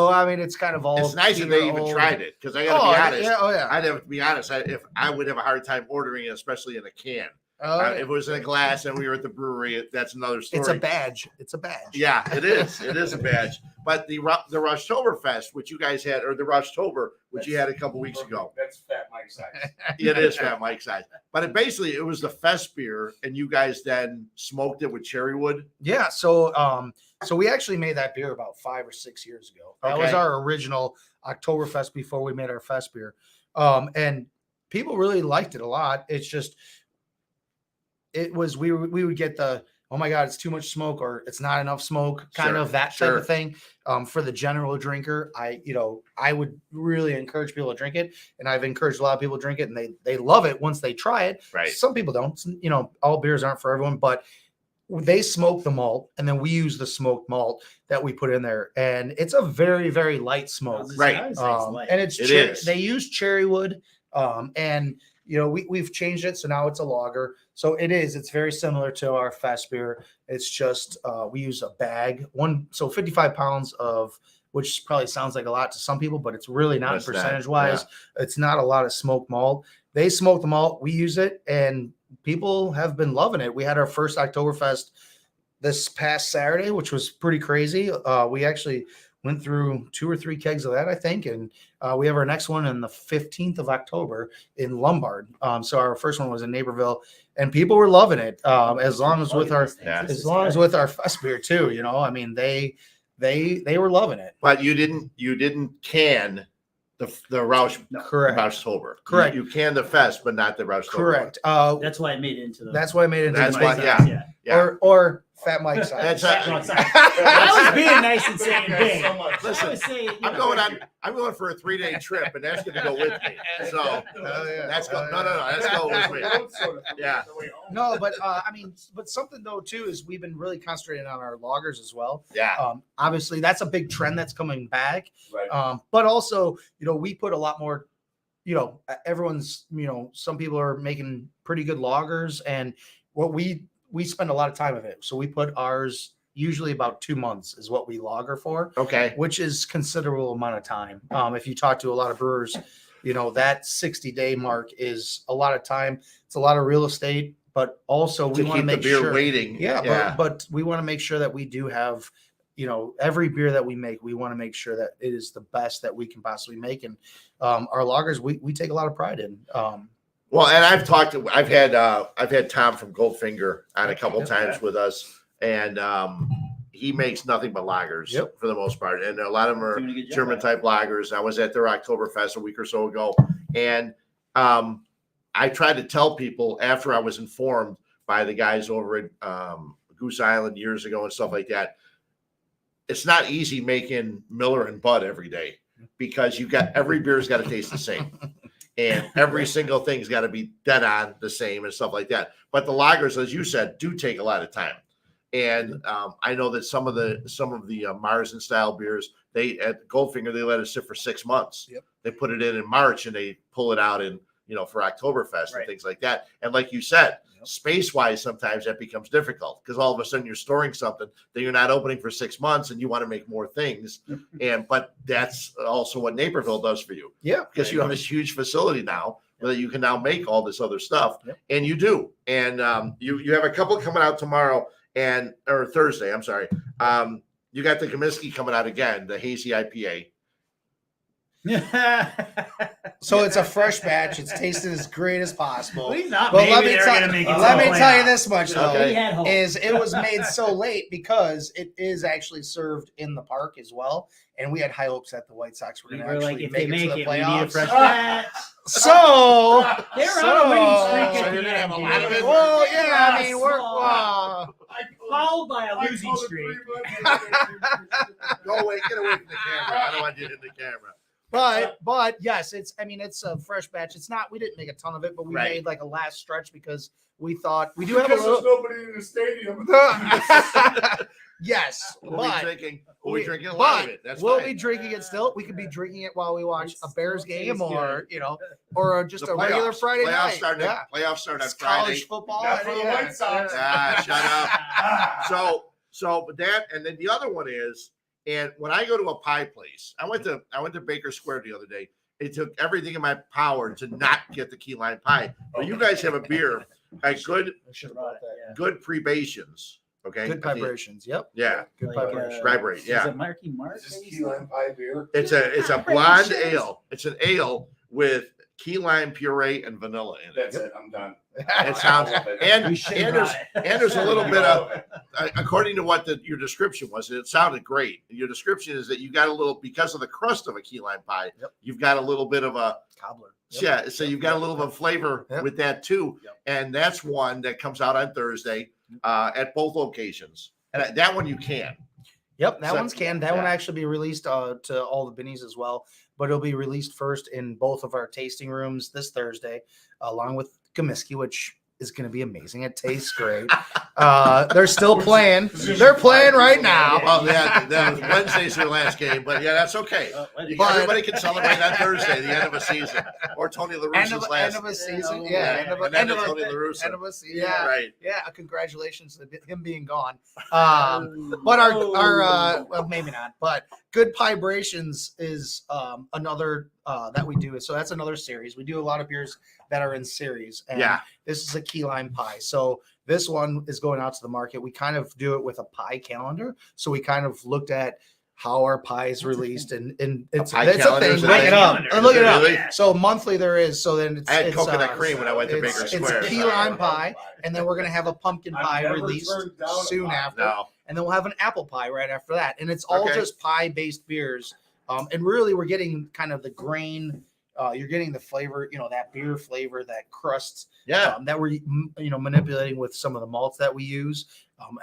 I mean, it's kind of all. It's nice that they even tried it, because I got to be honest. Yeah, oh yeah. I'd have to be honest. If I would have a hard time ordering it, especially in a can. Oh, If it was in a glass and we were at the brewery, that's another story. it's a badge. It's a badge. Yeah, it is. It is a badge. But the Roushtoberfest, which you guys had, or the Roushtober, which you had a couple weeks ago, That's Fat Mike size. it is Fat Mike's size. But it was the fest beer, and you guys then smoked it with cherry wood. Yeah, so we actually made that beer about 5 or 6 years ago. That was Okay. our original Oktoberfest before we made our fest beer. And people really liked it a lot. It's just we would get the, oh my God, it's too much smoke, or it's not enough smoke, kind Sure, of that type sure. of thing. For the general drinker, I would really encourage people to drink it, and I've encouraged a lot of people to drink it, and they love it once they try it. Right. Some people don't. All beers aren't for everyone, but they smoke the malt, and then we use the smoked malt that we put in there, and it's a very, very light smoke. Right. And it's It is. they use cherry wood, and we've changed it, so now it's a lager. So it's very similar to our fest beer. It's just we use a bag, 55 pounds of, which probably sounds like a lot to some people, but it's really not That's not, percentage wise. It's not a lot of smoked malt. They smoke the malt, we use it, and people have been loving it. We had our first Oktoberfest this past Saturday, which was pretty crazy. We actually went through 2 or 3 kegs of that, I think. And we have our next one on the 15th of October in Lombard. So our first one was in Naperville, and people were loving it. As long as with our fest beer too, I mean, they were loving it. But you didn't can the Correct. Roushtober. Correct. You canned the fest, but not the Roushtober. Correct. That's why I made it into the. That's why I made it. That's into why- the- yeah. Yeah. Or Fat Mike's size. That's I was being nice and saying big. So much. Listen, I was saying, I'm going for a 3-day trip, and that's going to go with me. So let's go. No. Let's go with me. Yeah. No, but but something though too is we've been really concentrating on our lagers as well. Yeah. Obviously that's a big trend that's coming back. Right. But also, we put a lot more, everyone's, some people are making pretty good lagers, and what we spend a lot of time of it. So we put ours usually about 2 months is what we lager for, Okay. which is considerable amount of time. If you talk to a lot of brewers, that 60-day mark is a lot of time. It's a lot of real estate, but also we To want to keep the make beer sure. waiting. Yeah, but we want to make sure that we do have, every beer that we make, we want to make sure that it is the best that we can possibly make. And our lagers, we take a lot of pride in. Well, and I've had Tom from Goldfinger on a couple times with us, and he makes nothing but lagers for the most part, and a lot of them are German type lagers. I was at their Oktoberfest a week or so ago, and I tried to tell people after I was informed by the guys over at Goose Island years ago and stuff like that. It's not easy making Miller and Bud every day because every beer's got to taste the same. And every single thing's got to be dead on the same and stuff like that. But the lagers, as you said, do take a lot of time. And I know that some of the Marzen style beers, at Goldfinger, they let it sit for 6 months. Yep. They put it in March and they pull it out for Oktoberfest and things like that. And like you said, space-wise, sometimes that becomes difficult because all of a sudden you're storing something that you're not opening for 6 months and you want to make more things. But that's also what Naperville does for you. Yeah. Because you have this huge facility now that you can now make all this other stuff. And you do. And you have a couple coming out tomorrow or Thursday, I'm sorry. You got the Comiskey coming out again, the hazy IPA. So it's a fresh batch. It's tasted as great as possible. Well, not But maybe let me tell you this much though, Okay. is it was made so late because it is actually served in the park as well, and we had high hopes that the White Sox were going to We're actually like, if make they it to make the it, we need a playoffs. fresh batch. So They're on a winning streak so at you're the gonna have end, a dude. lot of it. well, yeah, I mean we're Followed by a losing streak. Go away, get away from the camera. I don't want you in the camera. But yes, it's a fresh batch. It's not, we didn't make a ton of it, but we made like a last stretch because we thought we do have a Because there's little. nobody in the stadium. Just We'll be drinking a lot of it. That's we'll fine. be drinking it still. We could be drinking it while we watch a Bears game, tastes or or just The a regular playoffs. Friday night. Playoffs start on It's Friday. college football. Not for the White Sox. Shut up. So that, and then the other one is, and when I go to a pie place, I went to Baker Square the other day. It took everything in my power to not get the key lime pie. But you guys have a beer, a good prebations. Okay. Good vibrations. Yep. Yeah. Good Like, vibrations. Vibrate. Yeah. Is it Marky Mark? Is this key lime pie beer? It's a blonde ale. It's an ale with key lime puree and vanilla in it. That's it. I'm done. It sounds and there's a little bit of, according to what your description was, it sounded great. Your description is that you got a little, because of the crust of a key lime pie, you've got a little bit of a cobbler. Yeah, so you've got a little bit of flavor with that too, and that's one that comes out on Thursday at both locations, and that one you can. Yep, that So- one's canned. That one actually be released to all the Binnies as well, but it'll be released first in both of our tasting rooms this Thursday, along with Comiskey, which is going to be amazing. It tastes great. They're still playing. They're playing right now. Oh yeah, that was Wednesday's their last game, but yeah, that's okay. Everybody can celebrate on Thursday, the end of a season, or Tony LaRussa's last. End of a season. End of Tony LaRussa. End of a season. Yeah, right. Yeah, congratulations to him being gone. But our well, maybe not. But Good Vibrations is another that we do. So that's another series. We do a lot of beers that are in series. And this is a key lime pie. So this one is going out to the market. We kind of do it with a pie calendar. So we kind of looked at how our pie is released, and it's a thing. Look it up. Look it up. So monthly there is. So then I had coconut cream when I went to Baker Square. It's key lime pie, and then we're gonna have a pumpkin pie released soon after, and then we'll have an apple pie right after that. And it's all just pie-based beers. And really, we're getting kind of the grain. You're getting the flavor, that beer flavor, that crust, that we're, manipulating with some of the malts that we use.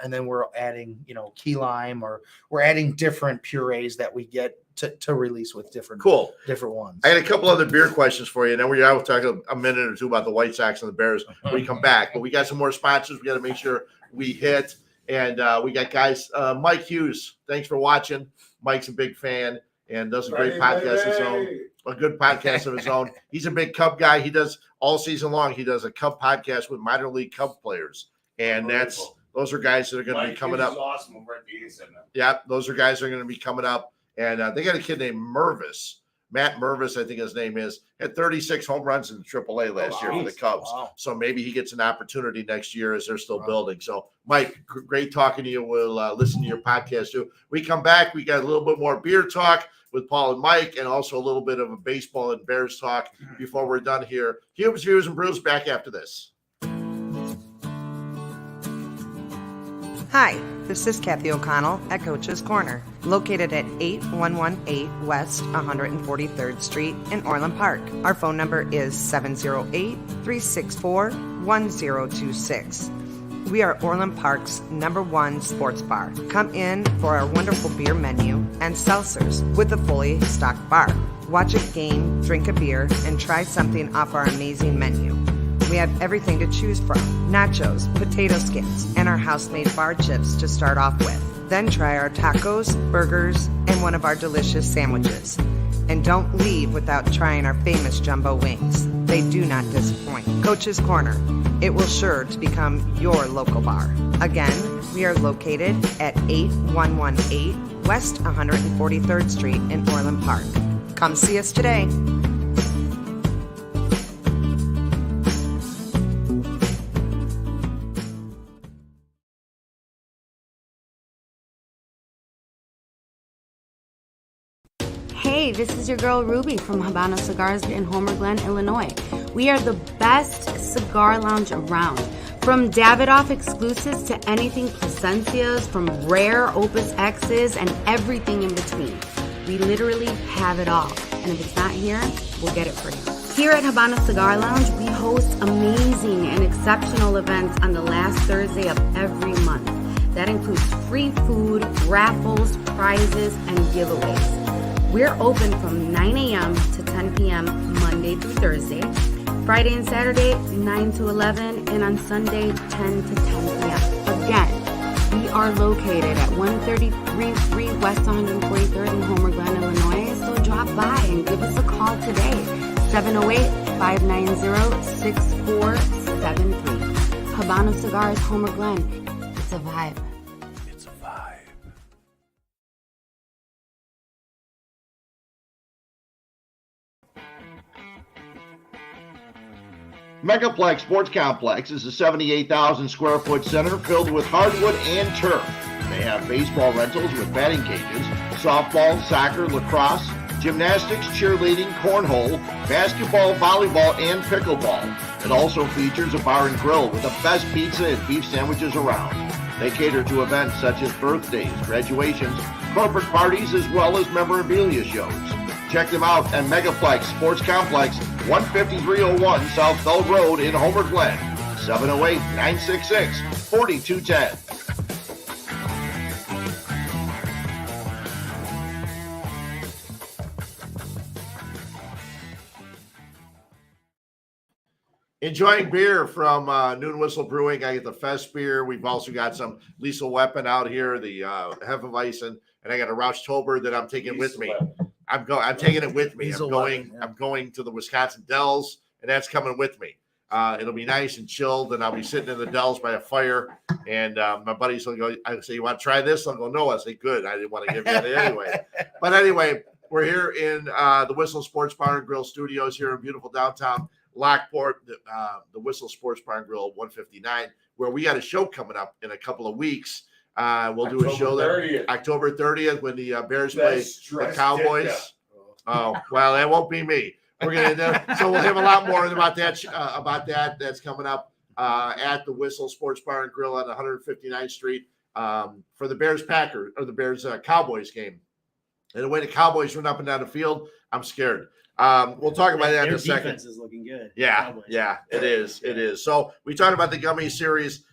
And then we're adding, key lime, or we're adding different purees that we get to release with different ones. I had a couple other beer questions for you. And then we'll talk a minute or two about the White Sox and the Bears when we come back. But we got some more sponsors we got to make sure we hit. And we got guys, Mike Hughes, thanks for watching. Mike's a big fan and does a great podcast of his own. A good podcast of his own. He's a big Cub guy. He does all season long. He does a Cub podcast with minor league Cub players. And those are guys that are going to be coming up. Awesome over at the ESPN. Yeah, those are guys that are going to be coming up. And they got a kid named Mervis Matt Mervis, I think his name is, had 36 home runs in AAA last year for the Cubs. Wow. So maybe he gets an opportunity next year as they're still building. So, Mike, great talking to you. We'll listen to your podcast too. We come back. We got a little bit more beer talk with Paul and Mike, and also a little bit of a baseball and Bears talk before we're done here. Huebs, Views, and Brews back after this. Hi, this is Kathy O'Connell at Coach's Corner, located at 8118 West 143rd Street in Orland Park. Our phone number is 708-364-1026. We are Orland Park's #1 sports bar. Come in for our wonderful beer menu and seltzers with a fully stocked bar. Watch a game, drink a beer, and try something off our amazing menu. We have everything to choose from: nachos, potato skins, and our house-made bar chips to start off with. Then try our tacos, burgers, and one of our delicious sandwiches. And don't leave without trying our famous jumbo wings. They do not disappoint. Coach's Corner. It will sure to become your local bar. Again, we are located at 8118 West 143rd Street in Orland Park. Come see us today. Hey, this is your girl Ruby from Habana Cigars in Homer Glen, Illinois. We are the best cigar lounge around. From Davidoff exclusives to anything Placencias, from rare Opus X's and everything in between. We literally have it all. And if it's not here, we'll get it for you. Here at Habana Cigar Lounge, we host amazing and exceptional events on the last Thursday of every month. That includes free food, raffles, prizes, and giveaways. We're open from 9 a.m. to 10 p.m. Monday through Thursday, Friday and Saturday 9 to 11, and on Sunday 10 to 10 p.m. Again, we are located at 133 West 143rd in Homer Glen, Illinois, so drop by and give us a call today, 708-590-6473. Habana Cigars, Homer Glen. It's a vibe. It's a vibe. Megaplex Sports Complex is a 78,000 square foot center filled with hardwood and turf. They have baseball rentals with batting cages, softball, soccer, lacrosse, gymnastics, cheerleading, cornhole, basketball, volleyball, and pickleball. It also features a bar and grill with the best pizza and beef sandwiches around. They cater to events such as birthdays, graduations, corporate parties, as well as memorabilia shows. Check them out at Megaplex Sports Complex, 15301 South Bell Road in Homer Glen, 708-966-4210. Enjoying beer from Noon Whistle Brewing. I get the Fest beer. We've also got some Lethal Weapon out here, the Hefeweizen, and I got a Rauchtober that I'm taking with me. I'm taking it with me. I'm going to the Wisconsin Dells, and that's coming with me. It'll be nice and chilled, and I'll be sitting in the Dells by a fire. And my buddies will go, I say, "You want to try this?" I'll go, "No." I say, "Good. I didn't want to give you that anyway." But anyway, we're here in the Whistle Sports Bar and Grill Studios here in beautiful downtown Lockport, the Whistle Sports Bar and Grill 159, where we got a show coming up in a couple of weeks. We'll do a show there October 30th when the Bears play the Cowboys. Oh, well, that won't be me. We're gonna so we'll have a lot more about that. That's coming up at the Whistle Sports Bar and Grill on 159th Street for the Bears Cowboys game. And the way the Cowboys run up and down the field, I'm scared. We'll talk about that in a second. Their defense is looking good. Yeah, it is. It is. So we talked about the gummy series.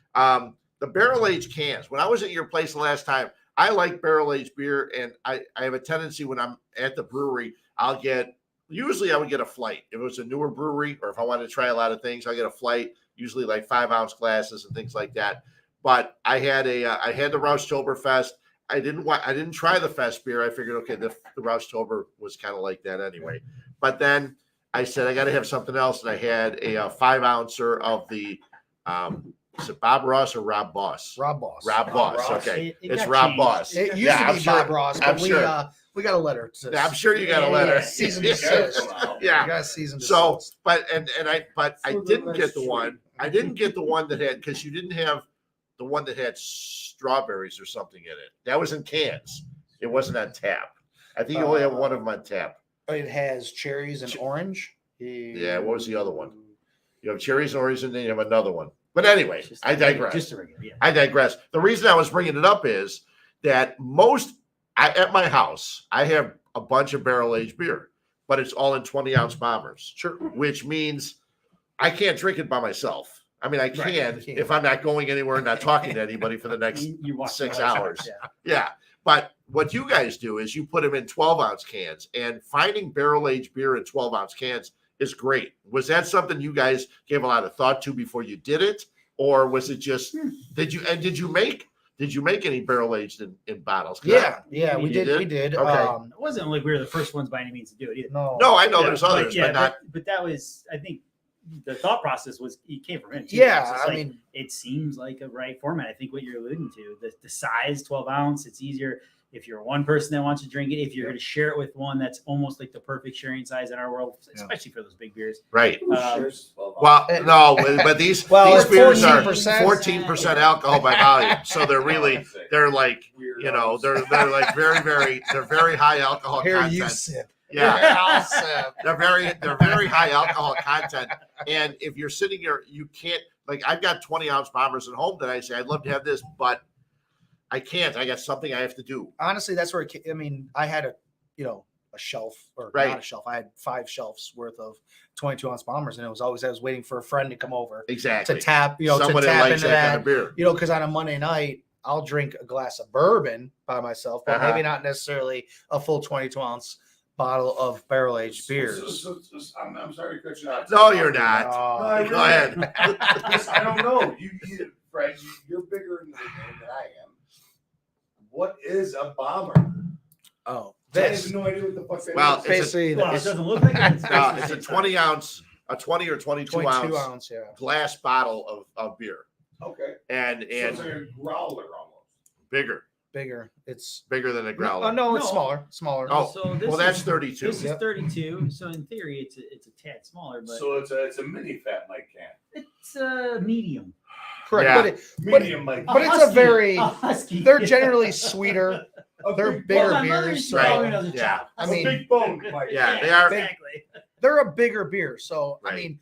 The barrel-aged cans. When I was at your place the last time, I like barrel-aged beer, and I have a tendency when I'm at the brewery, I would get a flight. If it was a newer brewery or if I wanted to try a lot of things, I get a flight, usually like 5-ounce glasses and things like that. But I had the Rauchtoberfest. I didn't try the Fest beer. I figured, okay, the Rauchtober was kind of like that anyway. But then I said, I got to have something else. And I had a 5-ouncer of the Is it Bob Ross or Rob Boss? Rob Boss. Rob Boss. Ross. Okay, It it's got Rob changed. Boss. It used Yeah, to I'm be sure. Bob Ross, I'm but sure. we got a letter. Yeah, I'm sure you got a letter. Cease and Yeah. desist. Yeah. We got a cease and So, desist. but I For the didn't next get the tree. one. I didn't get the one that had because you didn't have the one that had strawberries or something in it. That was in cans. It wasn't on tap. I think you only have one of them on tap. It has cherries and orange. Yeah, what was the other one? You have cherries and orange, and then you have another one. But anyway, Just I digress. Just a regular, yeah. I digress. The reason I was bringing it up is that at my house, I have a bunch of barrel-aged beer, but it's all in 20-ounce bombers. Sure. Which means I can't drink it by myself. I mean, I can you can. if I'm not going anywhere and not talking to anybody for the next You watch 6 the hours. Yeah. Yeah. But what you guys do is you put them in 12-ounce cans, and finding barrel-aged beer in 12-ounce cans is great. Was that something you guys gave a lot of thought to before you did it? Or was it just, did you make any barrel-aged in bottles? Yeah, You we did? did. We did. Okay. It wasn't like we were the first ones by any means to do it either. No, I know there's others, yeah, but not. But that was, I think, the thought process was it came from him. Too. Yeah, It's just I like, mean, it seems like a right format. I think what you're alluding to, the size, 12 ounce, it's easier if you're one person that wants to drink it. If you're going to share it with one, that's almost like the perfect sharing size in our world, especially for those big beers. Right. Who shares 12 Well, no, but these it's beers are 14%. 14% alcohol by volume. So they're really, they're like, Weirdos. they're like they're very high alcohol here content. you sip. Yeah. I'll sip. They're very high alcohol content. And if you're sitting here, you can't, like, I've got 20-ounce bombers at home that I say, I'd love to have this, but I can't. I got something I have to do. Honestly, that's where I had a shelf, or Right. not a shelf. I had 5 shelves worth of 22-ounce bombers, and it was always I was waiting for a friend to come over Exactly. to tap, Someone to that tap likes into that that. kind of beer. Because on a Monday night, I'll drink a glass of bourbon by myself, but Uh-huh. maybe not necessarily a full 22-ounce bottle of barrel-aged beers. I'm sorry to cut you out. No, you're not. I Go ahead. I don't know. Fred, you're bigger than I am. What is a bomber? Oh, I have this. no idea what the fuck that Well, is. Basically, Well, it it's doesn't look like it. It's a 20-ounce, a 20 or 22 ounce 22-ounce, yeah. glass bottle of beer. Okay. And So it's like a growler almost. bigger It's bigger than a growler. no, it's No. smaller. Oh, So this well, that's is- 32. This is 32. So in theory, it's a tad smaller, but So it's a mini fat Mike can. it's a medium. Correct, Yeah. but Medium Mike. But it's a very- husky. they're generally sweeter. They're bigger Well, my beers. mother's So, Right. calling us a Yeah. chop. I A mean, big bone Mike. Yeah, they are. Exactly. they're a bigger beer. So I Right. mean,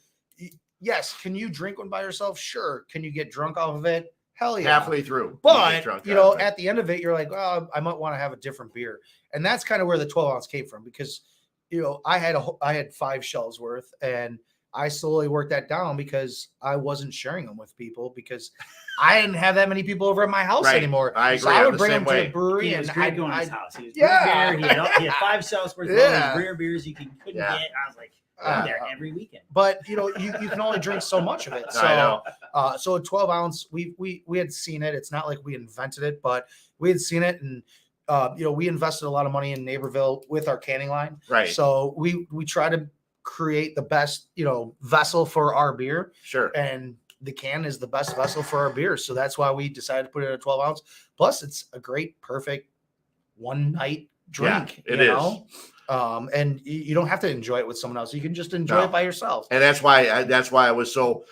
yes, can you drink one by yourself? Sure. Can you get drunk off of it? Hell yeah. Halfway through. you get But drunk you out know, of it. at the end of it, you're like, oh, I might want to have a different beer, and that's kind of where the 12-ounce came from, because I had 5 shelves worth, and I slowly worked that down because I wasn't sharing them with people because I didn't have that many people over at my house Right. anymore. I So agree. I I'm would the bring same them to way. the brewery, He was and great going to his I'd house. He was yeah. beer. He had 5 shelves worth of Yeah. all these rare beers you couldn't Yeah. get. I was like, I'm there Uh, every weekend. but you can only drink so much of it. So I know. so a 12-ounce, we had seen it. It's not like we invented it, but we had seen it, and we invested a lot of money in Naperville with our canning line. Right. So we try to create the best vessel for our beer, Sure. and the can is the best vessel for our beer. So that's why we decided to put it in a 12-ounce. Plus, it's a great, perfect one night drink. Yeah, it you is. know? And you don't have to enjoy it with someone else. You can just enjoy No. it by yourself. And that's why I was so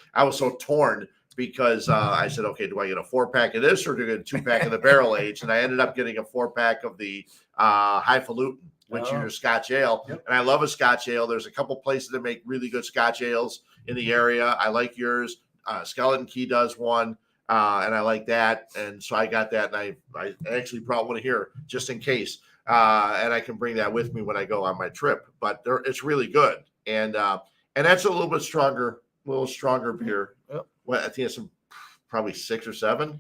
torn, because I said, okay, do I get a 4-pack of this or do I get a 2-pack of the barrel aged? And I ended up getting a 4-pack of the Highfalutin, which is your Scotch ale. Yep. And I love a Scotch ale. There's a couple places that make really good Scotch ales in the area. I like yours. Skeleton Key does one, and I like that. And so I got that, and I actually brought one here just in case. And I can bring that with me when I go on my trip. But it's really good, and that's a little bit stronger beer. Yep. Well, I think it's probably 6 or 7.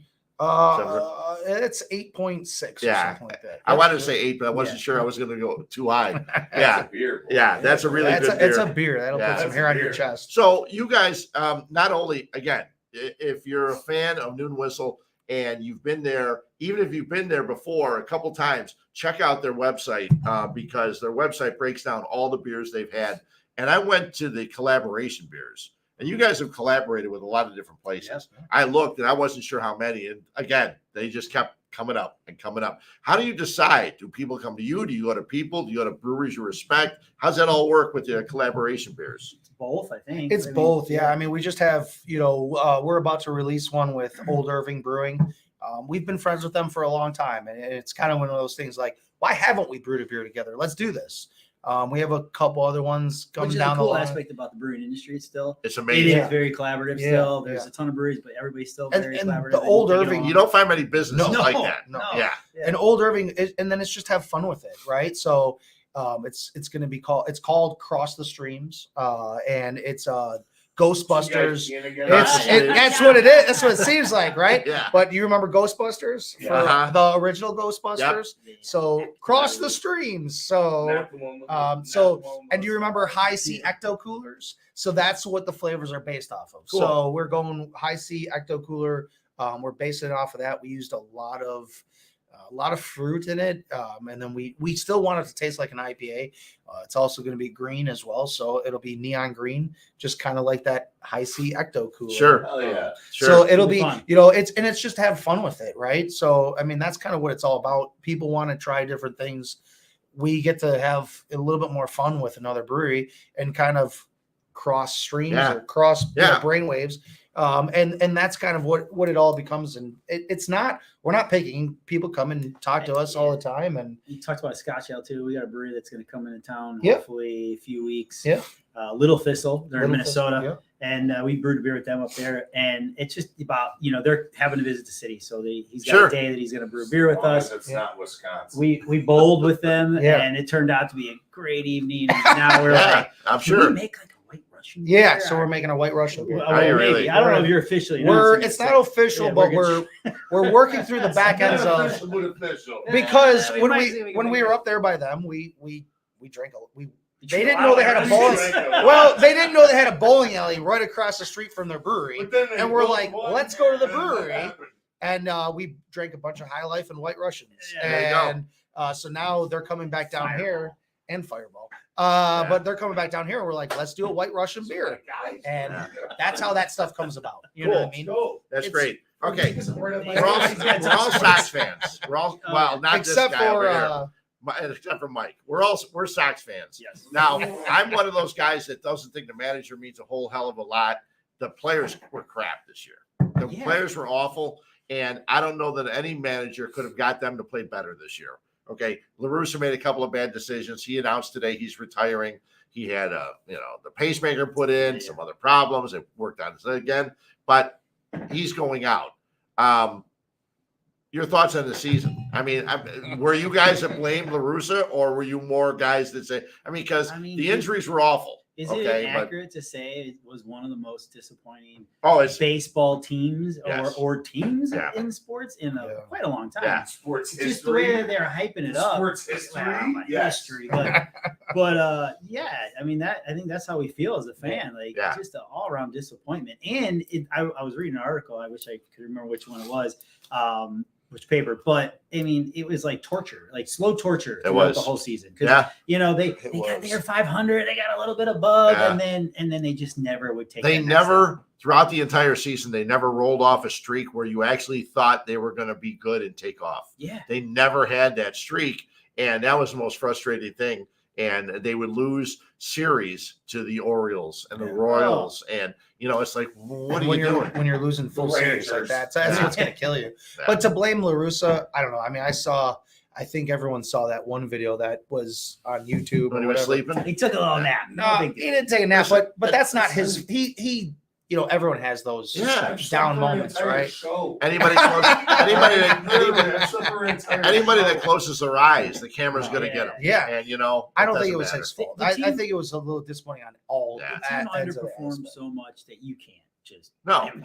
It's 8.6 or Yeah. something like that. I wanted to say 8, but I wasn't Yeah. sure I was going to go too high. That's Yeah, a beer. yeah, that's a really It's good a, beer. it's a beer that'll Yeah. put some That's hair a on your beer. chest. So you guys, not only, again, if you're a fan of Noon Whistle and you've been there, even if you've been there before a couple times, check out their website, because their website breaks down all the beers they've had. And I went to the collaboration beers, And you guys have collaborated with a lot of different places. I looked and I wasn't sure how many. And again, they just kept coming up and coming up. How do you decide? Do people come to you? Do you go to people? Do you go to breweries you respect? How's that all work with your collaboration beers? It's both, I think. It's both. Yeah. I mean, we just have, we're about to release one with Old Irving Brewing. We've been friends with them for a long time. And it's kind of one of those things like, why haven't we brewed a beer together? Let's do this. We have a couple other ones coming down the line. Which is a cool aspect about the brewing industry. It's amazing. It is very collaborative still. There's a ton of breweries, but everybody's still very collaborative. The Old Irving, you don't find many businesses like that. No. Yeah. And Old Irving, and then it's just have fun with it, right? So it's going to be called Cross the Streams, and it's Ghostbusters. That's what it is. That's what it seems like, right? Yeah. But you remember Ghostbusters? Yeah. For the original Ghostbusters? Yep. So Cross the Streams. So and do you remember High C Ecto Coolers? So that's what the flavors are based off of. Cool. So we're going High C Ecto Cooler. We're basing it off of that. We used a lot of fruit in it, and then we still want it to taste like an IPA. It's also going to be green as well, so it'll be neon green, just kind of like that High C Ecto Cooler. Sure. Oh yeah. Sure. So it'll be fun. It's just to have fun with it, right? So I mean, that's kind of what it's all about. People want to try different things. We get to have a little bit more fun with another brewery and kind of cross streams or cross brainwaves. And that's kind of what it all becomes. And it's not, we're not picking. People come and talk to us all the time. And you talked about a Scotch Ale too. We got a brewery that's going to come into town Yep. hopefully a few weeks. Yeah. Little Thistle, they're in Minnesota. Thistle, and we brewed a beer with them up there. And it's just about, they're having to visit the city. So he's got a day that he's going to brew a beer with us. It's not Wisconsin. We bowled with them and it turned out to be a great evening. And now we're like, I'm sure. we make like a White Russian yeah, beer? so we're making a White Russian beer. Well, maybe. I don't know if you're officially. It's not official, but we're working through the back ends of because when we were up there by them, we drank they didn't know they had a bowling. Well, they didn't know they had a bowling alley right across the street from their brewery, and we're like, let's go to the brewery, and we drank a bunch of High Life and White Russians, and so now they're coming back down here and Fireball. But they're coming back down here and we're like, let's do a White Russian beer. And that's how that stuff comes about. You know what I mean? That's great. Okay. We're all Sox fans. We're all, well, not except this guy for, over here. Except for Mike. We're Sox fans. Yes. Now, I'm one of those guys that doesn't think the manager means a whole hell of a lot. The players were crap this year. The players were awful. And I don't know that any manager could have got them to play better this year. Okay, LaRussa made a couple of bad decisions. He announced today he's retiring. He had the pacemaker put in, some other problems. It worked on it again, but he's going out. Your thoughts on the season? I mean, were you guys that blame LaRussa, or were you more guys that say? Because the injuries were awful. Is it accurate to say it was one of the most disappointing baseball teams or teams in sports in quite a long time? Yeah, sports history. Just the way that they're hyping it up. Sports history. History. But I mean, I think that's how we feel as a fan. Like just an all around disappointment. And I was reading an article. I wish I could remember which one it was. Which paper, but I mean, it was like torture, like slow torture throughout the whole season. Because they got there 500, they got a little bit above, and then they just never would take. They never throughout the entire season. They never rolled off a streak where you actually thought they were going to be good and take off. Yeah, they never had that streak, and that was the most frustrating thing. And they would lose series to the Orioles and the Royals, and it's like, what are you doing when you're losing full series like that? That's what's going to kill you. But to blame LaRussa, I don't know. I mean, I think everyone saw that one video that was on YouTube. When he was sleeping, he took a little nap. No, he didn't take a nap, but that's not his. He. Everyone has those down moments, right? Anybody that closes their eyes, the camera's going to get them. Yeah, and I don't think it was his fault. I think it was a little disappointing on all. The team underperformed so much that you can't just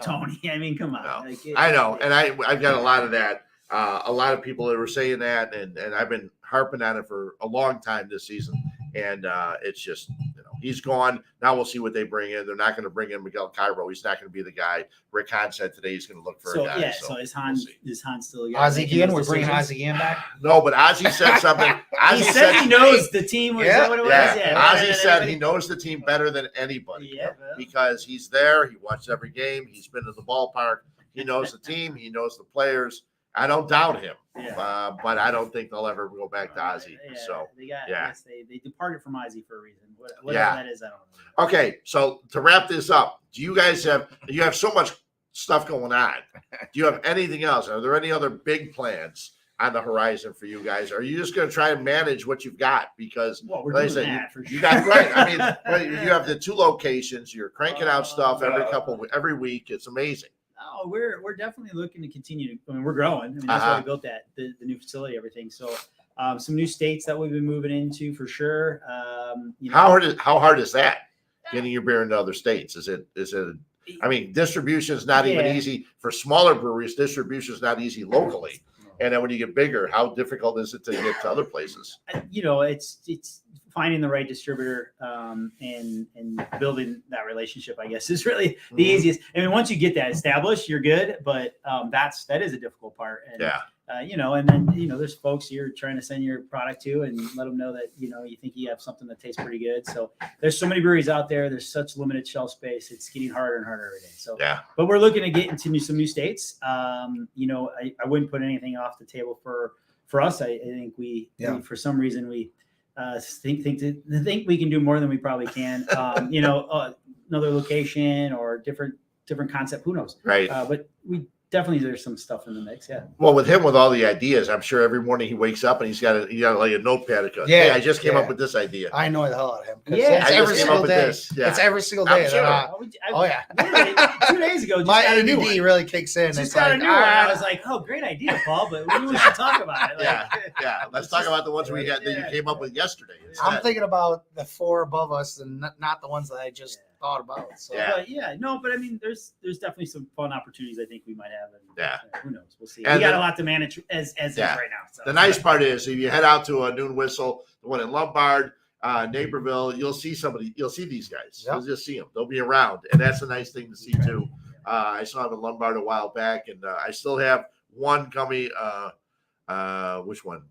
Tony. I mean, come on. No. I know, and I've got a lot of that. A lot of people that were saying that, and I've been harping on it for a long time this season, and it's just He's gone. Now we'll see what they bring in. They're not going to bring in Miguel Cairo. He's not going to be the guy. Rick Hahn said today he's going to look for a guy. So is Hahn still a guy? Ozzie Guillen, we're bringing Ozzie Guillen back. No, but Ozzie said something. He said he knows the team. Is that what it was? Ozzie said he knows the team better than anybody because he's there. He watches every game. He's been to the ballpark. He knows the team. He knows the players. I don't doubt him, but I don't think they'll ever go back to Ozzie. They departed from Ozzie for a reason. Whatever that is, I don't know. Okay, so to wrap this up, do you guys have so much stuff going on? Do you have anything else? Are there any other big plans on the horizon for you guys? Are you just going to try and manage what you've got? Because we're like doing I said, that for sure. you got right. I mean, you have the 2 locations. You're cranking out stuff every week. It's amazing. Oh, we're definitely looking to continue to. I mean, we're growing. I mean, that's why we built the new facility, everything. So, some new states that we've been moving into for sure. How hard is that? Getting your beer into other states? Is it? I mean, distribution is not even easy for smaller breweries. Distribution is not easy locally. And then when you get bigger, how difficult is it to get to other places? It's finding the right distributor and building that relationship, I guess, is really the easiest. I mean, once you get that established, you're good, but that is a difficult part. And, and then, there's folks you're trying to send your product to and let them know that, you think you have something that tastes pretty good. So there's so many breweries out there. There's such limited shelf space. It's getting harder and harder every day. So, but we're looking to get into some new states. I wouldn't put anything off the table for us. I think we for some reason, we think we can do more than we probably can. Another location or different concept. Who knows? Right. But we definitely there's some stuff in the mix. Yeah. Well, with him, with all the ideas, I'm sure every morning he wakes up and he's got like a notepad. That goes, I just came up with this idea. I know the hell out of him. Yeah, it's every single day. It's every single day. Literally, 2 days ago, my ADD really kicks in. Just got a new one. I was like, oh, great idea, Paul, but maybe we should talk about it. Let's talk about the ones we had that you came up with yesterday. I'm thinking about the 4 above us and not the ones that I just thought about. So. But I mean, there's definitely some fun opportunities I think we might have. And, who knows? We'll see. And we got a lot to manage as is right now. So. The nice part is if you head out to a Noon Whistle, the one in Lombard, Naperville, you'll see these guys. You'll just see them. They'll be around. And that's a nice thing to see too. I saw them in Lombard a while back, and I still have one gummy, which one?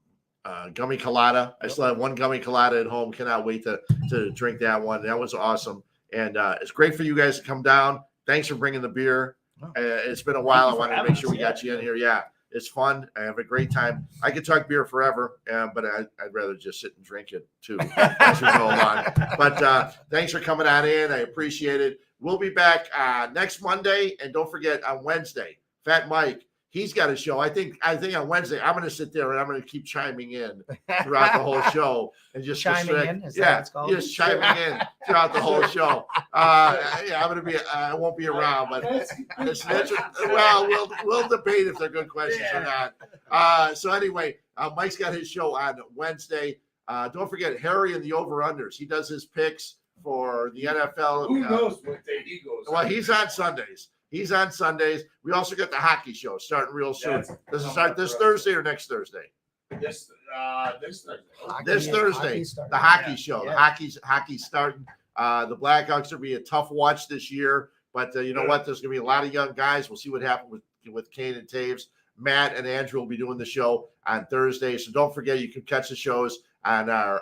Gummy colada. I still have one gummy colada at home. Cannot wait to drink that one. That was awesome. And it's great for you guys to come down. Thanks for bringing the beer. It's been a while. I wanted to make sure we got you in here. Yeah, it's fun. I have a great time. I could talk beer forever, but I'd rather just sit and drink it too as we go along. But thanks for coming on in. I appreciate it. We'll be back next Monday. And don't forget on Wednesday, Fat Mike. He's got a show. I think on Wednesday I'm going to sit there and I'm going to keep chiming in throughout the whole show and just chiming in. Is that what it's called? Just chiming in throughout the whole show. I'm going to be. I won't be around, but we'll debate if they're good questions or not. So anyway, Mike's got his show on Wednesday. Don't forget Harry and the over-unders. He does his picks for the NFL. Who knows what day he goes? Well, he's on Sundays. We also got the hockey show starting real soon. Does it start this Thursday or next Thursday? This Thursday. This Thursday, the hockey show. The hockey's starting. The Blackhawks will be a tough watch this year, but you know what? There's going to be a lot of young guys. We'll see what happens with Kane and Taves. Matt and Andrew will be doing the show on Thursday, so don't forget you can catch the shows on our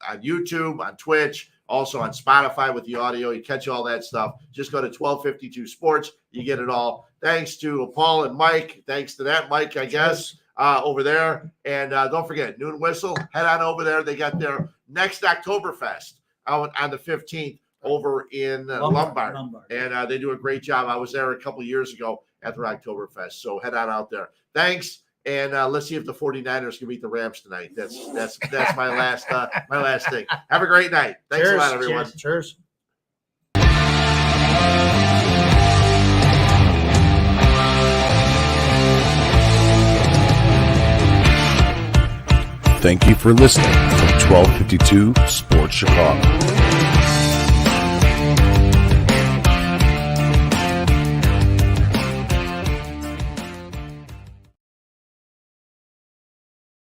on YouTube, on Twitch. Also on Spotify with the audio. You catch all that stuff. Just go to 1252 Sports. You get it all. Thanks to Paul and Mike. Thanks to that Mike, I guess, over there. And don't forget, Noon Whistle. Head on over there. They got their next Oktoberfest out on the 15th over in Lombard. And they do a great job. I was there a couple years ago at their Oktoberfest. So head on out there. Thanks. And let's see if the 49ers can beat the Rams tonight. That's my last thing. Have a great night. Thanks a lot, everyone. Cheers. Thank you for listening to 1252 Sports Chicago.